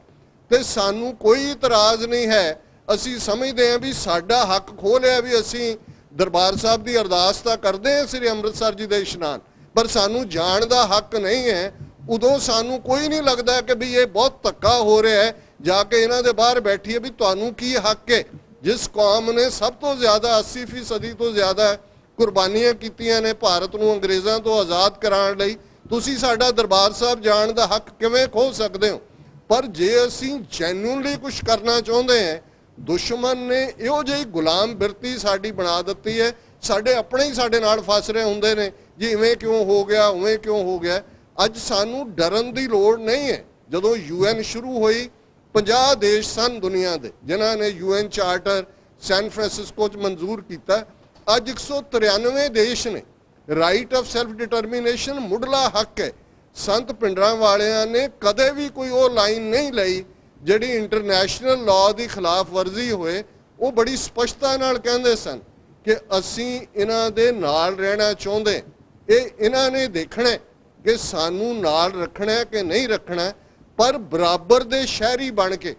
ਤੇ ਸਾਨੂੰ ਕੋਈ ਇਤਰਾਜ਼ ਨਹੀਂ ਹੈ। ਅਸੀਂ ਸਮਝਦੇ ਹਾਂ ਵੀ ਸਾਡਾ ਹੱਕ ਖੋਹ ਲਿਆ ਵੀ ਅਸੀਂ ਦਰਬਾਰ ਸਾਹਿਬ ਦੀ ਅਰਦਾਸ ਤਾਂ ਕਰਦੇ ਹਾਂ ਸ੍ਰੀ ਅੰਮ੍ਰਿਤਸਰ ਜੀ ਦੇ ਇਸ਼ਨਾਨ, ਪਰ ਸਾਨੂੰ ਜਾਣ ਦਾ ਹੱਕ ਨਹੀਂ ਹੈ। ਉਦੋਂ ਸਾਨੂੰ ਕੋਈ ਨਹੀਂ ਲੱਗਦਾ ਕਿ ਵੀ ਇਹ ਬਹੁਤ ਧੱਕਾ ਹੋ ਰਿਹਾ ਹੈ। ਜਾ ਕੇ ਇਹਨਾਂ ਦੇ ਬਾਹਰ ਬੈਠੀਏ ਵੀ ਤੁਹਾਨੂੰ ਕੀ ਹੱਕ ਹੈ। ਜਿਸ ਕੌਮ ਨੇ ਸਭ ਤੋਂ ਜ਼ਿਆਦਾ 80% ਤੋਂ ਜ਼ਿਆਦਾ ਕੁਰਬਾਨੀਆਂ ਕੀਤੀਆਂ ਨੇ ਭਾਰਤ ਨੂੰ ਅੰਗਰੇਜ਼ਾਂ ਤੋਂ ਆਜ਼ਾਦ ਕਰਾਉਣ ਲਈ, ਤੁਸੀਂ ਸਾਡਾ ਦਰਬਾਰ ਸਾਹਿਬ ਜਾਣ ਦਾ ਹੱਕ ਕਿਵੇਂ ਖੋਹ ਸਕਦੇ ਹੋ। ਪਰ ਜੇ ਅਸੀਂ ਜੈਨੂਨਲੀ ਕੁਝ ਕਰਨਾ ਚਾਹੁੰਦੇ ਹਾਂ, ਦੁਸ਼ਮਣ ਨੇ ਇਹੋ ਜਿਹੀ ਗੁਲਾਮ ਬਿਰਤੀ ਸਾਡੀ ਬਣਾ ਦਿੱਤੀ ਹੈ। ਸਾਡੇ ਆਪਣੇ ਹੀ ਸਾਡੇ ਨਾਲ ਫਸ ਰਹੇ ਹੁੰਦੇ ਨੇ ਜੀ, ਇਵੇਂ ਕਿਉਂ ਹੋ ਗਿਆ, ਉਵੇਂ ਕਿਉਂ ਹੋ ਗਿਆ। ਅੱਜ ਸਾਨੂੰ ਡਰਨ ਦੀ ਲੋੜ ਨਹੀਂ ਹੈ। ਜਦੋਂ UN ਸ਼ੁਰੂ ਹੋਈ 50 ਦੇਸ਼ ਸਨ ਦੁਨੀਆ ਦੇ ਜਿਨ੍ਹਾਂ ਨੇ UN ਚਾਰਟਰ ਸੈਨ ਫਰਾਂਸਿਸਕੋ 'ਚ ਮਨਜ਼ੂਰ ਕੀਤਾ। ਅੱਜ 193 ਦੇਸ਼ ਨੇ। ਰਾਈਟ ਆਫ ਸੈਲਫ ਡਿਟਰਮੀਨੇਸ਼ਨ ਮੁੱਢਲਾ ਹੱਕ ਹੈ। ਸੰਤ ਪਿੰਡਰਾਂ ਵਾਲਿਆਂ ਨੇ ਕਦੇ ਵੀ ਕੋਈ ਉਹ ਲਾਈਨ ਨਹੀਂ ਲਈ ਜਿਹੜੀ ਇੰਟਰਨੈਸ਼ਨਲ ਲਾਅ ਦੀ ਖਿਲਾਫ ਵਰਜ਼ੀ ਹੋਏ। ਉਹ ਬੜੀ ਸਪਸ਼ਟਤਾ ਨਾਲ ਕਹਿੰਦੇ ਸਨ ਕਿ ਅਸੀਂ ਇਹਨਾਂ ਦੇ ਨਾਲ ਰਹਿਣਾ ਚਾਹੁੰਦੇ। ਇਹ ਇਹਨਾਂ ਨੇ ਦੇਖਣਾ ਕਿ ਸਾਨੂੰ ਨਾਲ ਰੱਖਣਾ ਕਿ ਨਹੀਂ ਰੱਖਣਾ, ਪਰ ਬਰਾਬਰ ਦੇ ਸ਼ਹਿਰੀ ਬਣ ਕੇ।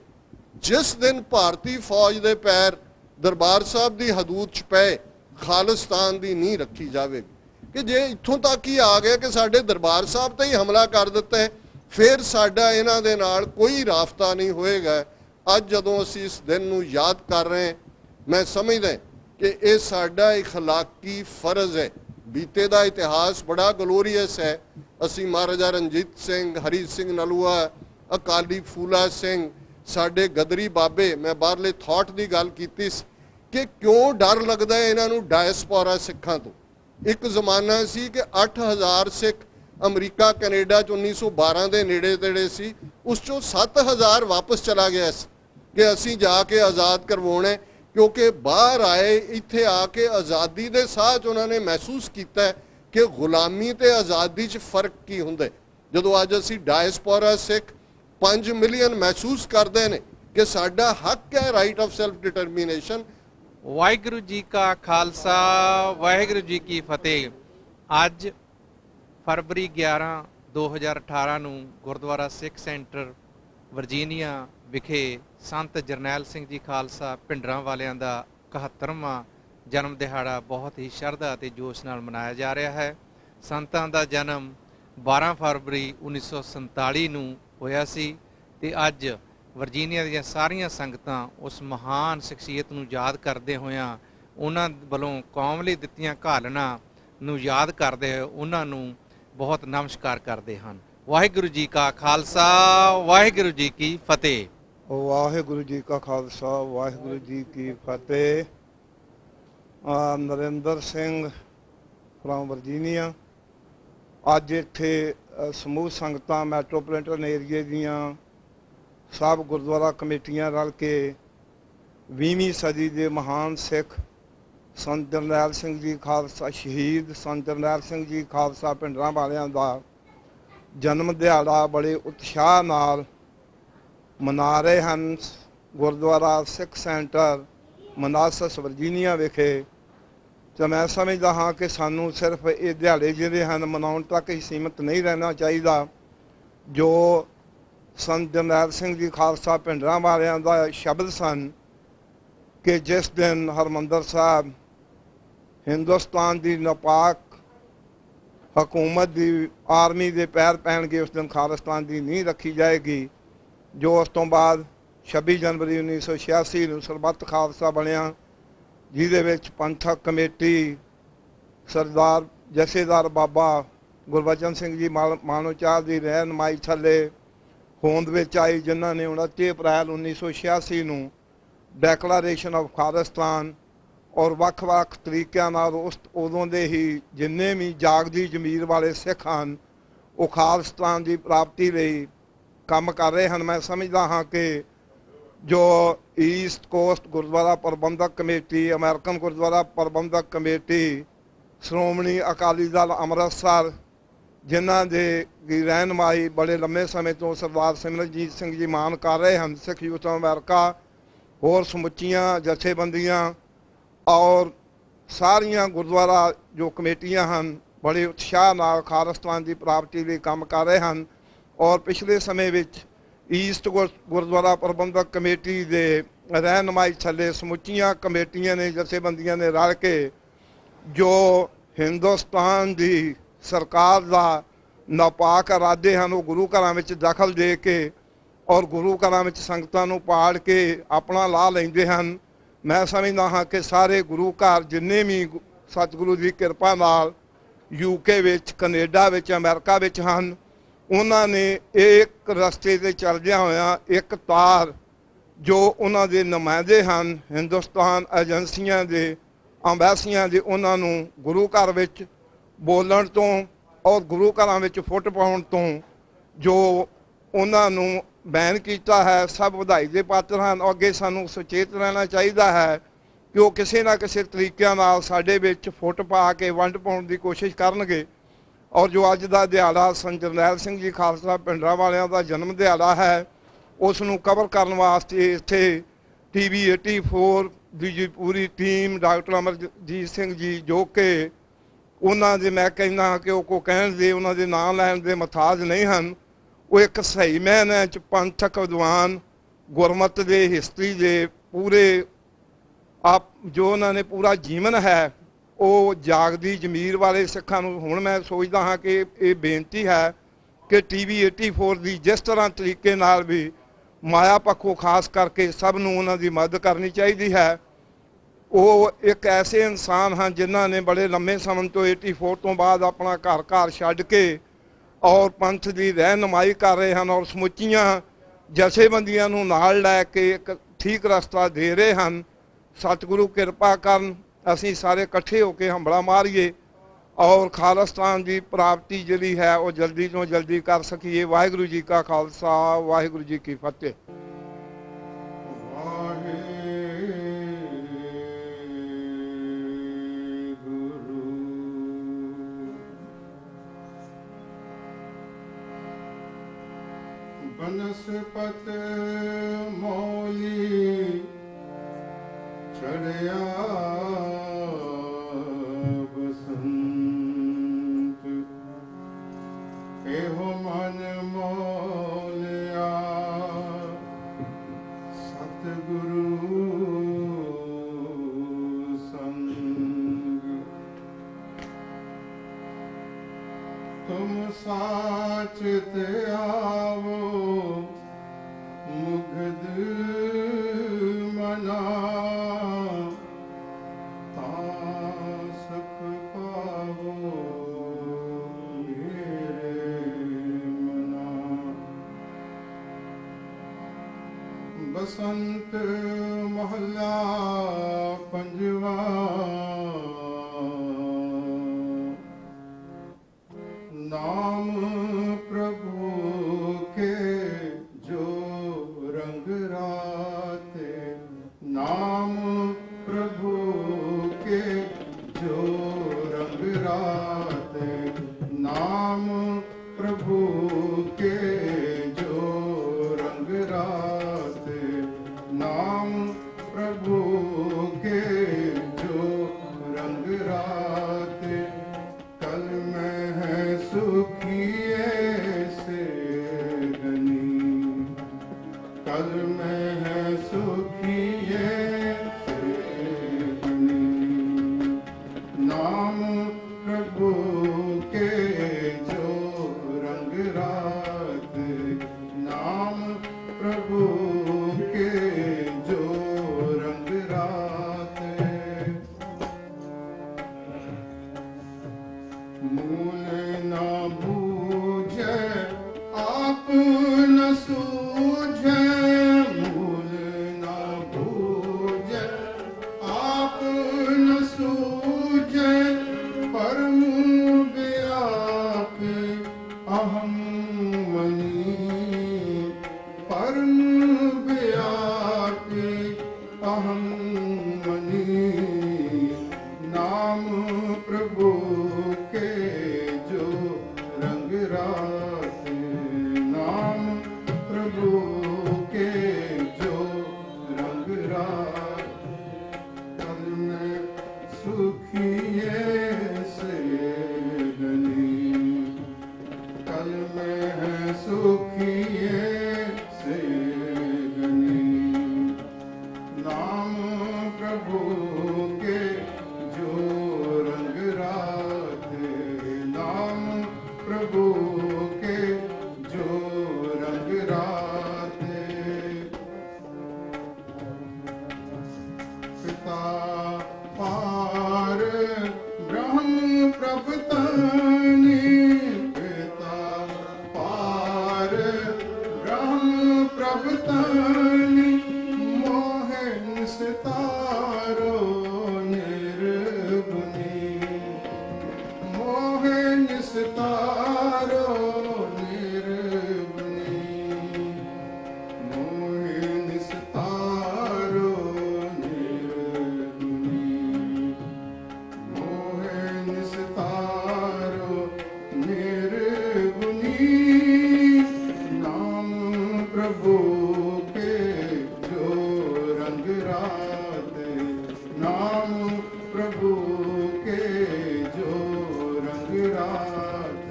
ਜਿਸ ਦਿਨ ਭਾਰਤੀ ਫੌਜ ਦੇ ਪੈਰ ਦਰਬਾਰ ਸਾਹਿਬ ਦੀ ਹਦੂਦ 'ਚ ਪਏ, ਖਾਲਿਸਤਾਨ ਦੀ ਨੀਂਹ ਰੱਖੀ ਜਾਵੇਗੀ। ਕਿ ਜੇ ਇੱਥੋਂ ਤੱਕ ਹੀ ਆ ਗਿਆ ਕਿ ਸਾਡੇ ਦਰਬਾਰ ਸਾਹਿਬ ਤੇ ਹੀ ਹਮਲਾ ਕਰ ਦਿੱਤਾ ਹੈ, ਫਿਰ ਸਾਡਾ ਇਹਨਾਂ ਦੇ ਨਾਲ ਕੋਈ ਰਾਬਤਾ ਨਹੀਂ ਹੋਏਗਾ। ਅੱਜ ਜਦੋਂ ਅਸੀਂ ਇਸ ਦਿਨ ਨੂੰ ਯਾਦ ਕਰ ਰਹੇ, ਮੈਂ ਸਮਝਦਾ ਕਿ ਇਹ ਸਾਡਾ ਇਖਲਾਕੀ ਫਰਜ਼ ਹੈ। ਬੀਤੇ ਦਾ ਇਤਿਹਾਸ ਬੜਾ ਗਲੋਰੀਅਸ ਹੈ। ਅਸੀਂ ਮਹਾਰਾਜਾ ਰਣਜੀਤ ਸਿੰਘ, ਹਰੀ ਸਿੰਘ ਨਲੂਆ, ਅਕਾਲੀ ਫੂਲਾ ਸਿੰਘ, ਸਾਡੇ ਗਦਰੀ ਬਾਬੇ, ਮੈਂ ਬਾਹਰਲੇ ਥਾਟ ਦੀ ਗੱਲ ਕੀਤੀ ਸੀ ਕਿ ਕਿਉਂ ਡਰ ਲੱਗਦਾ ਹੈ ਇਹਨਾਂ ਨੂੰ ਡਾਇਸਪੋਰਾ ਸਿੱਖਾਂ ਤੋਂ। ਇੱਕ ਜ਼ਮਾਨਾ ਸੀ ਕਿ 8000 ਸਿੱਖ ਅਮਰੀਕਾ ਕੈਨੇਡਾ 'ਚ 1912 ਦੇ ਨੇੜੇ ਤੇੜੇ ਸੀ, ਉਸ 'ਚੋਂ 7000 ਵਾਪਸ ਚਲਾ ਗਿਆ ਸੀ ਕਿ ਅਸੀਂ ਜਾ ਕੇ ਆਜ਼ਾਦ ਕਰਵਾਉਣਾ। ਕਿਉਂਕਿ ਬਾਹਰ ਆਏ, ਇੱਥੇ ਆ ਕੇ ਆਜ਼ਾਦੀ ਦੇ ਸਾਹ 'ਚ ਉਹਨਾਂ ਨੇ ਮਹਿਸੂਸ ਕੀਤਾ ਕਿ ਗੁਲਾਮੀ ਤੇ ਆਜ਼ਾਦੀ 'ਚ ਫਰਕ ਕੀ ਹੁੰਦਾ। ਜਦੋਂ ਅੱਜ ਅਸੀਂ ਡਾਇਸਪੋਰਾ ਸਿੱਖ 5 ਮਿਲੀਅਨ ਮਹਿਸੂਸ ਕਰਦੇ ਨੇ ਕਿ ਸਾਡਾ ਹੱਕ ਹੈ right of self determination. Waheguru ji ਕਾ ਖਾਲਸਾ, ਵਾਹਿਗੁਰੂ ਜੀ ਕੀ ਫਤਿਹ। ਅੱਜ ਫਰਵਰੀ 11 2018 ਨੂੰ ਗੁਰਦੁਆਰਾ ਸਿੱਖ ਸੈਂਟਰ ਵਰਜੀਨੀਆ ਵਿਖੇ ਸੰਤ ਜਰਨੈਲ ਸਿੰਘ ਜੀ ਖਾਲਸਾ ਭਿੰਡਰਾਂ ਵਾਲਿਆਂ ਦਾ 71ਵਾਂ ਜਨਮ ਦਿਹਾੜਾ ਬਹੁਤ ਹੀ ਸ਼ਰਧਾ ਅਤੇ ਜੋਸ਼ ਨਾਲ ਮਨਾਇਆ ਜਾ ਰਿਹਾ ਹੈ। ਸੰਤਾਂ ਦਾ ਜਨਮ 12 ਫਰਵਰੀ 1947 ਨੂੰ ਹੋਇਆ ਸੀ ਤੇ ਅੱਜ ਵਰਜੀਨੀਆ ਦੀਆਂ ਸਾਰੀਆਂ ਸੰਗਤਾਂ ਉਸ ਮਹਾਨ ਸ਼ਖਸੀਅਤ ਨੂੰ ਯਾਦ ਕਰਦੇ ਹੋਇਆਂ, ਉਹਨਾਂ ਵੱਲੋਂ ਕੌਮ ਲਈ ਦਿੱਤੀਆਂ ਘਾਲਣਾ ਨੂੰ ਯਾਦ ਕਰਦੇ ਹੋਏ ਉਹਨਾਂ ਨੂੰ ਬਹੁਤ ਨਮਸਕਾਰ ਕਰਦੇ ਹਨ। ਵਾਹਿਗੁਰੂ ਜੀ ਕਾ ਖਾਲਸਾ, ਵਾਹਿਗੁਰੂ ਜੀ ਕੀ ਫਤਿਹ। ਵਾਹਿਗੁਰੂ ਜੀ ਕਾ ਖਾਲਸਾ, ਵਾਹਿਗੁਰੂ ਜੀ ਕੀ ਫਤਿਹ। Narinder Singh from Virginia. ਅੱਜ ਇੱਥੇ ਸਮੂਹ ਸੰਗਤਾਂ ਮੈਟਰੋਪੋਲੀਟਨ ਏਰੀਏ ਦੀਆਂ ਸਭ ਗੁਰਦੁਆਰਾ ਕਮੇਟੀਆਂ ਰਲ ਕੇ 20ਵੀਂ ਸਦੀ ਦੇ ਮਹਾਨ ਸਿੱਖ ਸੰਤ ਜਰਨੈਲ ਸਿੰਘ ਜੀ ਖਾਲਸਾ, ਸ਼ਹੀਦ ਸੰਤ ਜਰਨੈਲ ਸਿੰਘ ਜੀ ਖਾਲਸਾ ਭਿੰਡਰਾਂ ਵਾਲਿਆਂ ਦਾ ਜਨਮ ਦਿਹਾੜਾ ਬੜੇ ਉਤਸ਼ਾਹ ਨਾਲ ਮਨਾ ਰਹੇ ਹਨ। ਗੁਰਦੁਆਰਾ ਸਿੱਖ ਸੈਂਟਰ ਮਨਾਸਸ ਵਰਜੀਨੀਆ ਵਿਖੇ। ਤੇ ਮੈਂ ਸਮਝਦਾ ਹਾਂ ਕਿ ਸਾਨੂੰ ਸਿਰਫ ਇਹ ਦਿਹਾੜੇ ਜਿਹੜੇ ਹਨ ਮਨਾਉਣ ਤੱਕ ਹੀ ਸੀਮਿਤ ਨਹੀਂ ਰਹਿਣਾ ਚਾਹੀਦਾ। ਜੋ ਸੰਤ ਜਰਨੈਲ ਸਿੰਘ ਜੀ ਖਾਲਸਾ ਭਿੰਡਰਾਂ ਵਾਲਿਆਂ ਦਾ ਸ਼ਬਦ ਸਨ ਕਿ ਜਿਸ ਦਿਨ ਹਰਿਮੰਦਰ ਸਾਹਿਬ ਹਿੰਦੁਸਤਾਨ ਦੀ ਨਾਪਾਕ ਹਕੂਮਤ ਦੀ ਆਰਮੀ ਦੇ ਪੈਰ ਪੈਣਗੇ, ਉਸ ਦਿਨ ਖਾਲਿਸਤਾਨ ਦੀ ਨੀਂਹ ਰੱਖੀ ਜਾਏਗੀ। ਜੋ ਉਸ ਤੋਂ ਬਾਅਦ 26 ਜਨਵਰੀ 1986 ਨੂੰ ਸਰਬੱਤ ਖਾਲਸਾ ਬਣਿਆ, ਜਿਹਦੇ ਵਿੱਚ ਪੰਥਕ ਕਮੇਟੀ ਸਰਦਾਰ ਜਥੇਦਾਰ ਬਾਬਾ ਗੁਰਬਚਨ ਸਿੰਘ ਜੀ ਮਾਨੋਚਾਰ ਦੀ ਰਹਿਨਮਾਈ ਥੱਲੇ ਹੋਂਦ ਵਿੱਚ ਆਈ, ਜਿਨ੍ਹਾਂ ਨੇ 29 ਅਪ੍ਰੈਲ 1986 ਨੂੰ ਡੈਕਲਾਰੇਸ਼ਨ ਆਫ ਖਾਲਿਸਤਾਨ ਔਰ ਵੱਖ-ਵੱਖ ਤਰੀਕਿਆਂ ਨਾਲ ਉਦੋਂ ਦੇ ਹੀ ਜਿੰਨੇ ਵੀ ਜਾਗਦੀ ਜ਼ਮੀਰ ਵਾਲੇ ਸਿੱਖ ਹਨ ਉਹ ਖਾਲਿਸਤਾਨ ਦੀ ਪ੍ਰਾਪਤੀ ਲਈ ਕੰਮ ਕਰ ਰਹੇ ਹਨ। ਮੈਂ ਸਮਝਦਾ ਹਾਂ ਕਿ ਜੋ ਈਸਟ ਕੋਸਟ ਗੁਰਦੁਆਰਾ ਪ੍ਰਬੰਧਕ ਕਮੇਟੀ, ਅਮਰੀਕਨ ਗੁਰਦੁਆਰਾ ਪ੍ਰਬੰਧਕ ਕਮੇਟੀ, ਸ਼੍ਰੋਮਣੀ ਅਕਾਲੀ ਦਲ ਅੰਮ੍ਰਿਤਸਰ, ਜਿਨ੍ਹਾਂ ਦੇ ਰਹਿਨਮਾਈ ਬੜੇ ਲੰਮੇ ਸਮੇਂ ਤੋਂ ਸਰਦਾਰ ਸਿਮਰਨਜੀਤ ਸਿੰਘ ਜੀ ਮਾਨ ਕਰ ਰਹੇ ਹਨ, ਸਿੱਖ ਯੂਥ ਅਮਰੀਕਾ, ਹੋਰ ਸਮੁੱਚੀਆਂ ਜਥੇਬੰਦੀਆਂ ਔਰ ਸਾਰੀਆਂ ਗੁਰਦੁਆਰਾ ਜੋ ਕਮੇਟੀਆਂ ਹਨ ਬੜੇ ਉਤਸ਼ਾਹ ਨਾਲ ਖਾਲਿਸਤਾਨ ਦੀ ਪ੍ਰਾਪਤੀ ਲਈ ਕੰਮ ਕਰ ਰਹੇ ਹਨ। ਔਰ ਪਿਛਲੇ ਸਮੇਂ ਵਿੱਚ ਈਸਟ ਗੁਰਦੁਆਰਾ ਪ੍ਰਬੰਧਕ ਕਮੇਟੀ ਦੇ ਰਹਿਨਮਾਈ ਥੱਲੇ ਸਮੁੱਚੀਆਂ ਕਮੇਟੀਆਂ ਨੇ, ਜਥੇਬੰਦੀਆਂ ਨੇ ਰਲ ਕੇ ਜੋ ਹਿੰਦੁਸਤਾਨ ਦੀ ਸਰਕਾਰ ਦਾ ਨਾਪਾਕ ਇਰਾਦੇ ਹਨ ਉਹ ਗੁਰੂ ਘਰਾਂ ਵਿੱਚ ਦਖਲ ਦੇ ਕੇ ਔਰ ਗੁਰੂ ਘਰਾਂ ਵਿੱਚ ਸੰਗਤਾਂ ਨੂੰ ਪਾੜ ਕੇ ਆਪਣਾ ਲਾਹ ਲੈਂਦੇ ਹਨ। ਮੈਂ ਸਮਝਦਾ ਹਾਂ ਕਿ ਸਾਰੇ ਗੁਰੂ ਘਰ ਜਿੰਨੇ ਵੀ ਸਤਿਗੁਰੂ ਦੀ ਕਿਰਪਾ ਨਾਲ UK ਵਿੱਚ, ਕੈਨੇਡਾ ਵਿੱਚ, ਅਮਰੀਕਾ ਵਿੱਚ ਹਨ, ਉਹਨਾਂ ਨੇ ਇੱਕ ਰਸਤੇ 'ਤੇ ਚੱਲਦਿਆਂ ਹੋਇਆਂ ਇੱਕ ਤਾਰ ਜੋ ਉਹਨਾਂ ਦੇ ਨੁਮਾਇੰਦੇ ਹਨ ਹਿੰਦੁਸਤਾਨ ਏਜੰਸੀਆਂ ਦੇ, ਅੰਬੈਸੀਆਂ ਦੇ, ਉਹਨਾਂ ਨੂੰ ਗੁਰੂ ਘਰ ਵਿੱਚ ਬੋਲਣ ਤੋਂ ਔਰ ਗੁਰੂ ਘਰਾਂ ਵਿੱਚ ਫੁੱਟ ਪਾਉਣ ਤੋਂ ਜੋ ਉਹਨਾਂ ਨੂੰ ਬੈਨ ਕੀਤਾ ਹੈ, ਸਭ ਵਧਾਈ ਦੇ ਪਾਤਰ ਹਨ। ਅੱਗੇ ਸਾਨੂੰ ਸੁਚੇਤ ਰਹਿਣਾ ਚਾਹੀਦਾ ਹੈ ਕਿ ਉਹ ਕਿਸੇ ਨਾ ਕਿਸੇ ਤਰੀਕਿਆਂ ਨਾਲ ਸਾਡੇ ਵਿੱਚ ਫੁੱਟ ਪਾ ਕੇ ਵੰਡ ਪਾਉਣ ਦੀ ਕੋਸ਼ਿਸ਼ ਕਰਨਗੇ। ਔਰ ਜੋ ਅੱਜ ਦਾ ਦਿਹਾੜਾ ਸੰਤ ਜਰਨੈਲ ਸਿੰਘ ਜੀ ਖਾਲਸਾ ਭਿੰਡਰਾਂ ਵਾਲਿਆਂ ਦਾ ਜਨਮ ਦਿਹਾੜਾ ਹੈ, ਉਸ ਨੂੰ ਕਵਰ ਕਰਨ ਵਾਸਤੇ ਇੱਥੇ TV 84 ਦੀ ਜੀ ਪੂਰੀ ਟੀਮ, ਡਾਕਟਰ ਅਮਰਜੀਤ ਸਿੰਘ ਜੀ ਜੋ ਕਿ ਉਹਨਾਂ ਦੇ ਮੈਂ ਕਹਿੰਦਾ ਕਿ ਉਹ ਕੋ ਕਹਿਣ ਦੇ ਉਹਨਾਂ ਦੇ ਨਾਂ ਲੈਣ ਦੇ ਮੁਹਤਾਜ ਨਹੀਂ ਹਨ। ਉਹ ਇੱਕ ਸਹੀ ਮਾਇਨੇ 'ਚ ਪੰਥਕ ਵਿਦਵਾਨ, ਗੁਰਮਤਿ ਦੇ, ਹਿਸਟਰੀ ਦੇ ਪੂਰੇ ਜੋ ਉਹਨਾਂ ਨੇ ਪੂਰਾ ਜੀਵਨ ਹੈ ਉਹ ਜਾਗਦੀ ਜ਼ਮੀਰ ਵਾਲੇ ਸਿੱਖਾਂ ਨੂੰ। ਹੁਣ ਮੈਂ ਸੋਚਦਾ ਹਾਂ ਕਿ ਇਹ ਬੇਨਤੀ ਹੈ ਕਿ TV 84 ਦੀ ਜਿਸ ਤਰ੍ਹਾਂ ਤਰੀਕੇ ਨਾਲ ਵੀ ਮਾਇਆ ਪੱਖੋਂ ਖਾਸ ਕਰਕੇ ਸਭ ਨੂੰ ਉਹਨਾਂ ਦੀ ਮਦਦ ਕਰਨੀ ਚਾਹੀਦੀ ਹੈ। ਉਹ ਇੱਕ ਐਸੇ ਇਨਸਾਨ ਹਨ ਜਿਨ੍ਹਾਂ ਨੇ ਬੜੇ ਲੰਮੇ ਸਮੇਂ ਤੋਂ 84 ਤੋਂ ਬਾਅਦ ਆਪਣਾ ਘਰ ਘਰ ਛੱਡ ਕੇ ਔਰ ਪੰਥ ਦੀ ਰਹਿਨਮਾਈ ਕਰ ਰਹੇ ਹਨ ਔਰ ਸਮੁੱਚੀਆਂ ਜਥੇਬੰਦੀਆਂ ਨੂੰ ਨਾਲ ਲੈ ਕੇ ਇੱਕ ਠੀਕ ਰਸਤਾ ਦੇ ਰਹੇ ਹਨ। ਸਤਿਗੁਰੂ ਕਿਰਪਾ ਕਰਨ, ਅਸੀਂ ਸਾਰੇ ਇਕੱਠੇ ਹੋ ਕੇ ਹੰਬਲਾ ਮਾਰੀਏ ਔਰ ਖਾਲਿਸਤਾਨ ਦੀ ਪ੍ਰਾਪਤੀ ਜਿਹੜੀ ਹੈ ਉਹ ਜਲਦੀ ਤੋਂ ਜਲਦੀ ਕਰ ਸਕੀਏ। ਵਾਹਿਗੁਰੂ ਜੀ ਕਾ ਖਾਲਸਾ, ਵਾਹਿਗੁਰੂ ਜੀ ਕੀ ਫਤਿਹ। ਬਨਸਪਤ ਮੌਲੀ ਚੜਿਆ ਬਸੰਤ, ਇਹੋ ਮਨ ਮੌਲਿਆ ਸਤਿਗੁਰੂ ਸੰਗ। ਤੁਮ ਸਾਚ ਤੇ ਆਵੋ ਮੁਗਧ ਮਨਾ, ਤਾਸਕ ਪਾਵੋ ਮੇਰੇ ਮਨਾ। ਬਸੰਤ ਮਹਲਾ ਪੰਜਵਾ। ਨਾਮ ਪ੍ਰਭੂ ਕੇ ਜੋ ਰੰਗ ਰਾਤੇ, ਨਾਮ ਪ੍ਰਭੂ ਕੇ ਜੋ ਰੰਗ ਰਾਤੇ, ਨਾਮ ਪ੍ਰਭੂ ਕੇ ਜੋ ਰੰਗ ਰਾਤੇ, ਨਾਮ रात, नाम प्रभु के जो रंग रात। मूल न बूझे आप न सूझे, मूल न बूझे आप न सूझे, परम व्यापी अहम मनी, परम व्यापी अहम मनी। नाम प्रभु के जो रंग रात, नाम प्रभु के जो रंग रात। कल में सुखिए से गनी, कल में है सुखिए से गनी। नाम प्रभु के जो रंग रात, नाम प्रभु के जो रंग रात। पिता पार ब्रह्म प्रभुतानी, पिता पार ब्रह्म प्रभुतानी। मोहन सितारो निर्गुणी, मोहन सितारो निर्गुणी, मोहन सितारो निर्गुणी, मोहन सितारो निर्गुणी। नाम प्रभु के जो रंग रात, नाम प्रभु के जो रंग रात।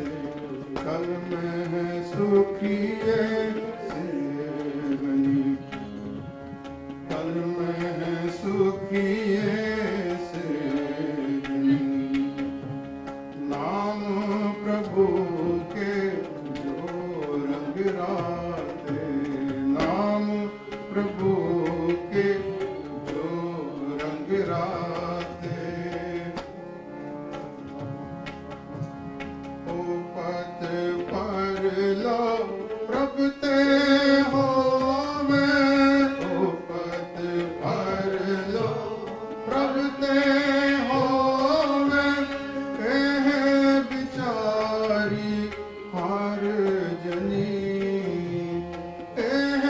कल में है सुखिए से गनी, कल में है सुखिए से गनी। नाम प्रभु के जो रंग रात, नाम प्रभु के जो रंग रात। ओ पथ पर लो प्रभु ते होवे, ओ पथ पर लो प्रभु ते होवे। कह बिचारी हर जनी, कह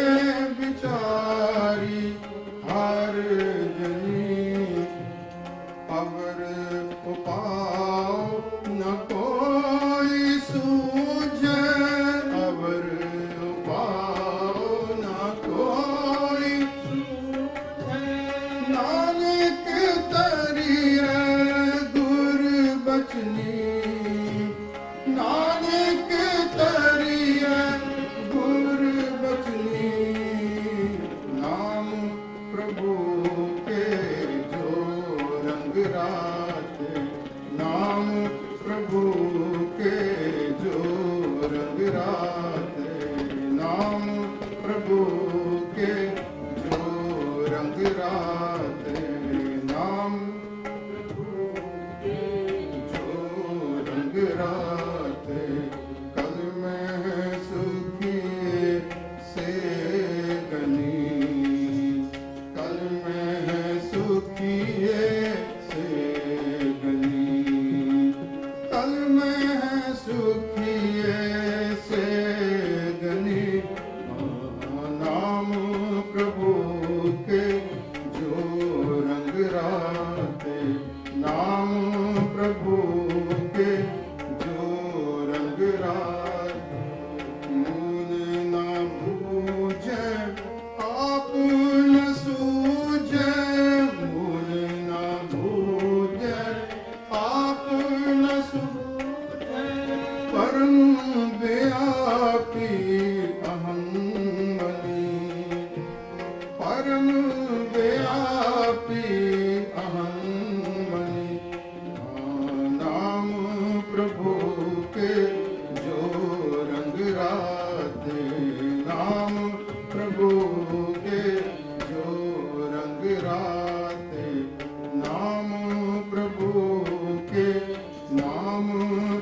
बिचारी हर जनी। अवर उपाओ न कोई सूझे, अवर उपाओ न कोई सूझे। नानक तरिए गुर बचनी, नानक तरिए गुर बचनी। नाम प्रभु के जो रंग रात, नाम प्रभु के जो रंग रात। नाम प्रभु के जो रंग रात, नाम प्रभु के जो रंग रात। कल में है सुखिए से गनी, कल में है सुखिए से गनी, कल में है सुखिए से गनी। नाम प्रभु के जो दे नाम प्रभु के जो रंग राते नाम प्रभु के नाम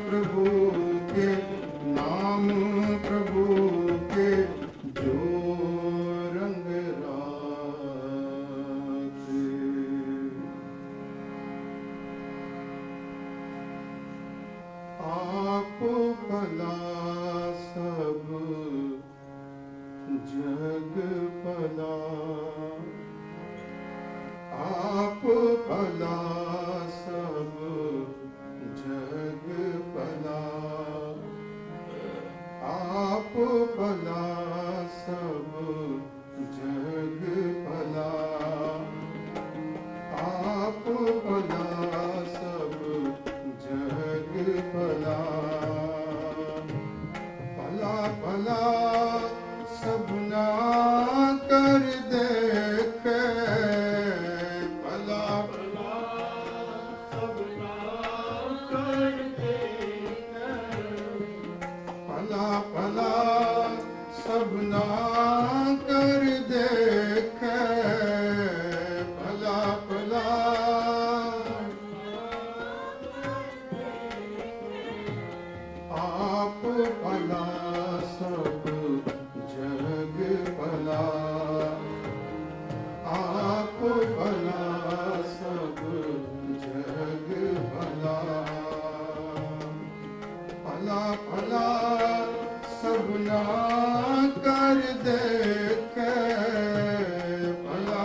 प्रभु के नाम प्रभु के जो रंग राते आप भला सब जग भला आप भला सब जग भला आप भला सब जग भला आप भला सब जग भला भला भला सबना कर देखे भला भला सबना कर देखे भला भला सबना कर देखे भला भला आप भला सब जग भला आप भला सब जग भला भला भला सबना कर देखे भला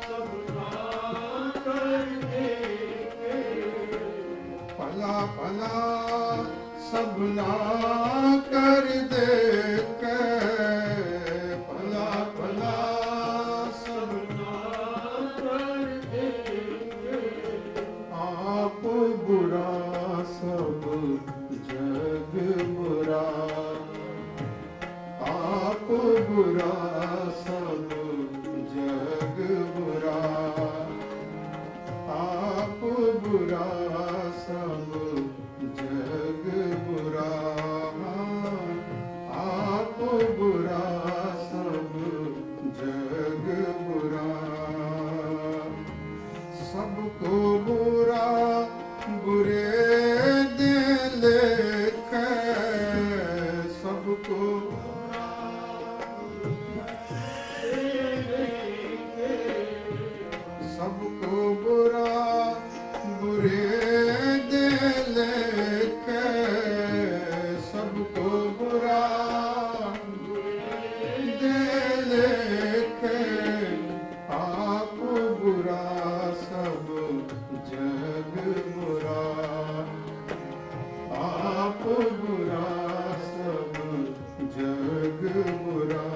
सबना कर देखे भला भला सबना कर देखे भला भला सबना कर देखे आप बुरा सब जग बुरा आप बुरा सब जग बुरा आप बुरा सब जग बुरा आप बुरा सब जग बुरा सबको बुरा बुरे दे लेके सबको सबको बुरा बुरे दे लेके सबको बुरा दे लेके आप बुरा सब जग बुरा आप बुरा सब जग बुरा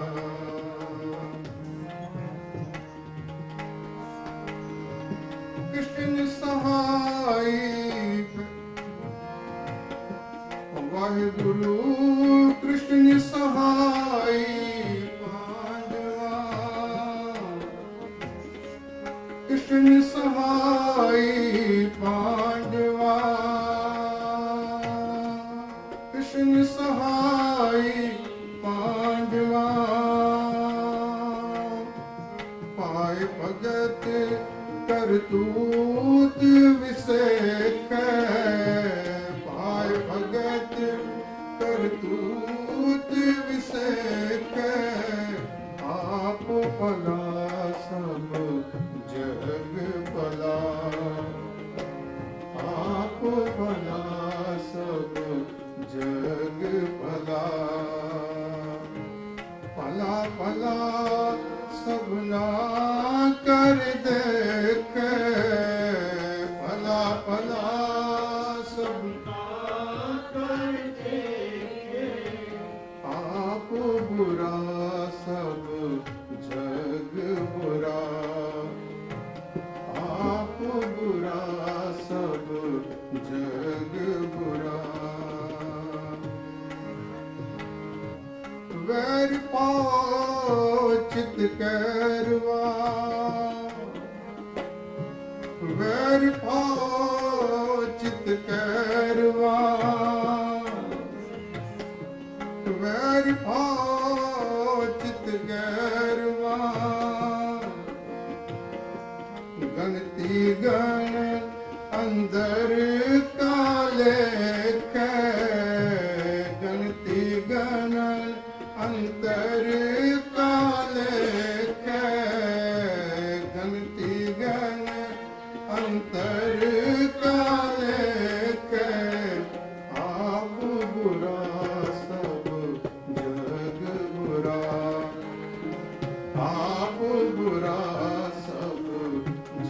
कृष्ण सहाय वाहिगुरु कृष्ण सहाय पांडवा कृष्ण सहाय पांडवा कृष्ण सहाय पांडवा पाए भगत करतूत विसेक पाए भगत करतूत विसेक आप भला सब जग भला आप भला सब जग भला भला भला सबना कर देखे भला भला सबना कर देखे आप बुरा सब जग बुरा आप बुरा सब जग बुरा वैर पाओ चित कैरवा वैर पाओ चित कैरवा वैर भाव चित गैरवा गणती गण अंदर काले गणती गण अंतर काले गणती गण अंतर काले आप बुरा सब जग बुरा आप बुरा सब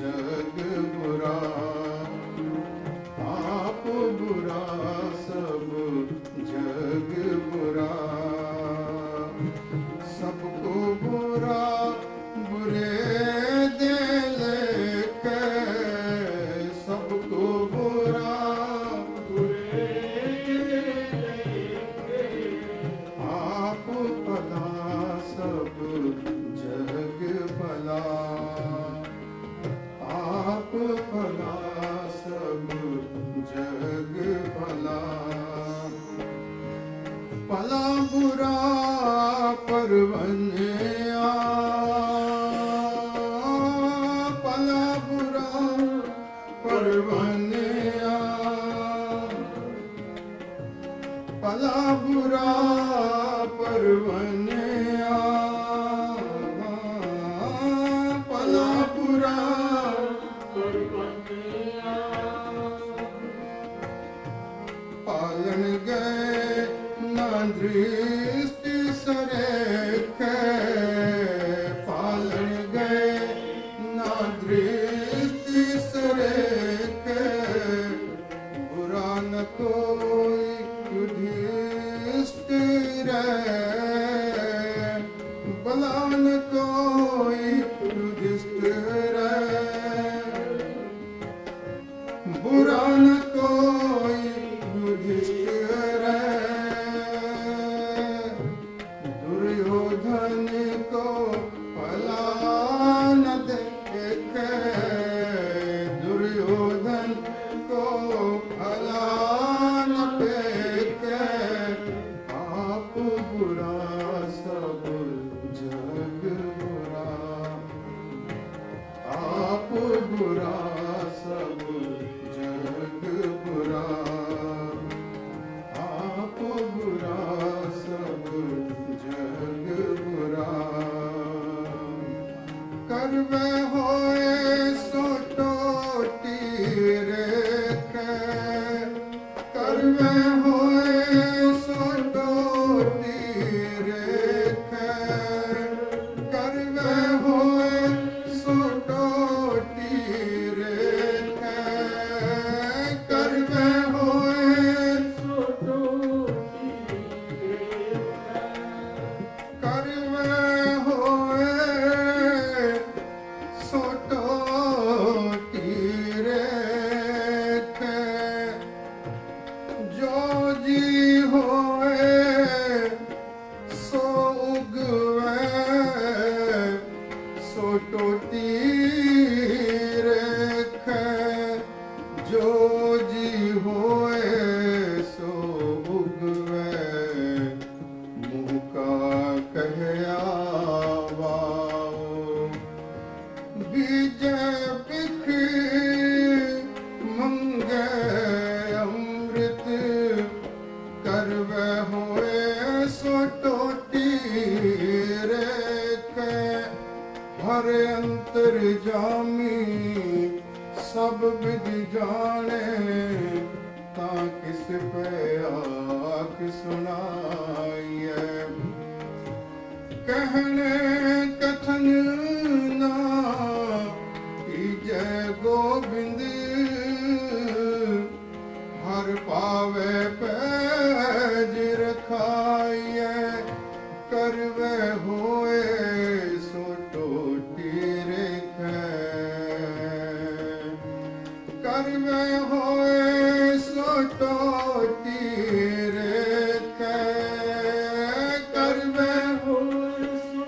जग बुरा आप बुरा सब जग बुरा सबको बुरा बुरे दे लेके सबको बुरा बुरे आप भला सब जग भला आप भला सब जग भला भला बुरा परवनिया भला बुरा परवनिया भला बुरा परवनिया भला बुरा परवनिया पालन गए ना दृष्टि सरेख पालन गए ना दृष्टि सरेख बुरा न कोई युधिष्ठिर भला न कोई युधिष्ठिर बुरा न कोई युधिष्ठिर दुर्योधन को भला न देखे दुर्योधन को भला न देखे आप बुरा सब जग बुरा आप बुरा सब जग बुरा आप बुरा सब जग बुरा करवे होए सो टोटी रेख करवे होए सो टोटी रेख करवे होए सो टोटी रेख करवे होए सो टोटी करवे होए सो टोटी रेख जो जी होए सो उगवे सो टोटी रेख जो जी होए सो उगवे मुँह का कहया बीज बिख मंगे अमृत करवे होए सो टोटी रेख हर अंतर जामी सब विद जाने ता किस पे आख सुनाइए कहने कथन ना जय गोविंद हर पावे पैज रखाइए करवे होए सो टोटी रेख करवे होए सो टोटी रेख करवे होए सो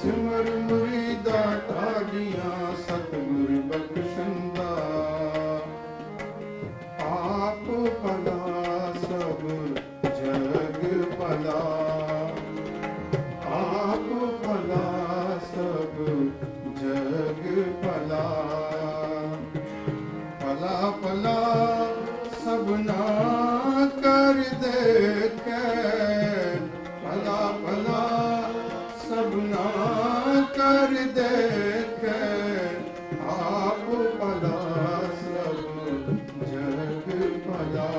ਸਿਮਰ ਮੁਰੀਦਾ ਤਾੜੀਆਂ ਸਤਿਗੁਰ ਬਖਸ਼ੰਦਾ भला भला सबना कर देखे, भला भला सबना कर देखे, आप भला सब जग भला,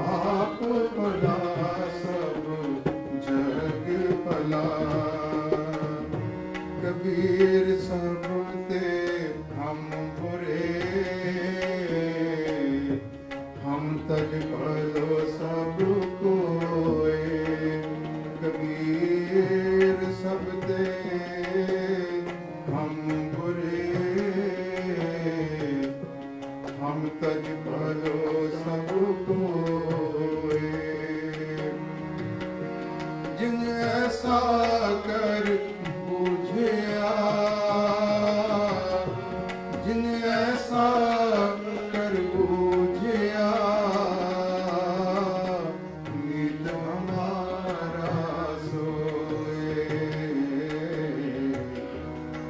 आप भला सब जग भला। कबीर सब ते हम बुरे, हम तज भलो सब कोय। कबीर सब ते हम बुरे, हम तज भलो सब कोय। जिन ऐसा कर बुझिया, जिन ऐसा कर बुझिया, मीत हमारा सोए,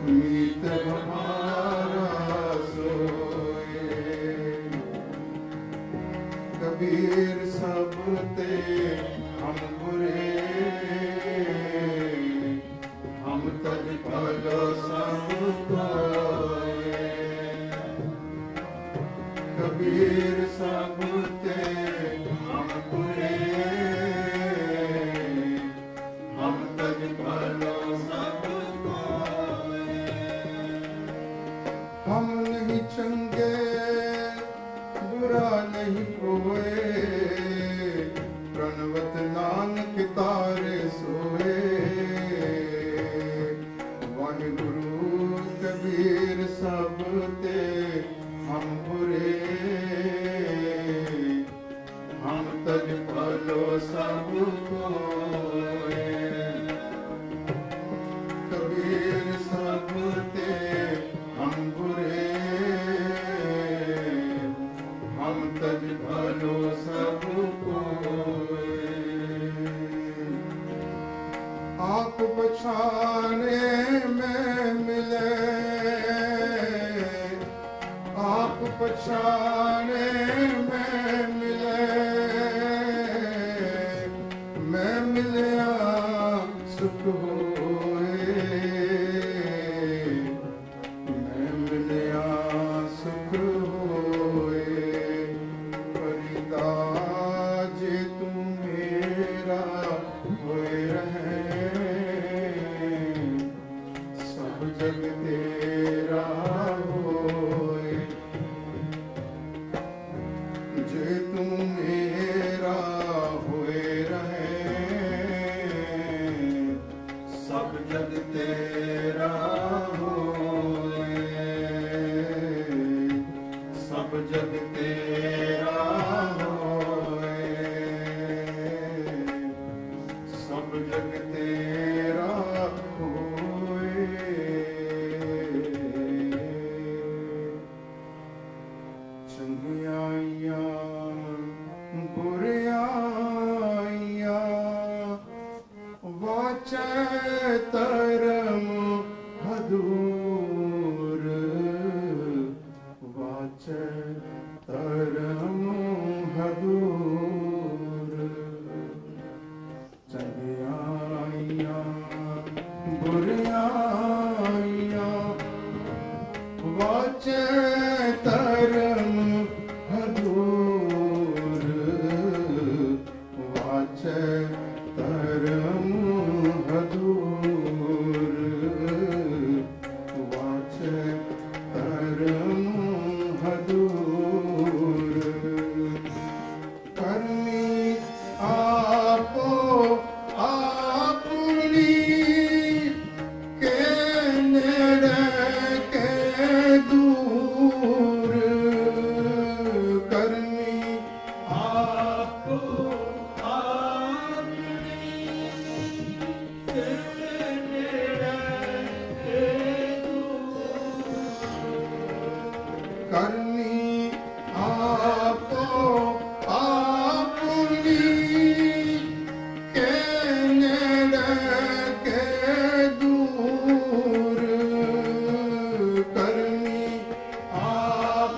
मीत हमारा सोए। कबीर सब ते हम बुरे, हम तज भलो सब कोय। कबीर सब ते हम बुरे, हम तज भलो सब कोय। हम नहीं चंगे बुरा नहीं कोय, प्रणवत नानक तारे सोए। वाहिगुरु कबीर सब ते हम बुरे, हम तज भलो सब कोय। कबीर सब ते हम बुरे, हम तज भलो सब कोय। आप पछाने में मिले, आप पछाने में मिले, मैं मिलया सुख होए, मैं मिलया सुख होए। परिदा जे तू मेरा होए रहे, सब जग तेरा होए। जे तू मेरा होए रहे, सब जग तेरा होए, सब जग तेरा होए, सब जग तेरा होए। चंगियाइया बुरियाइया, वाचै तरम हदूर, वाचै तरम हदूर। चंगियाइया बुरियाइया, वाचै तरम हदूर, वाचै तरम हदूर, वाचै तरम हदूर। करनी आपो आपनी, के नेड़े के दूर। करनी आपो आपनी, के नेड़े के दूर। करनी आपो आपनी, के नेड़े के दूर। करनी आप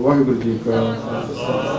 ਵਾਹਿਗੁਰੂ ਜੀ ਕਾ ਖਾਲਸਾ।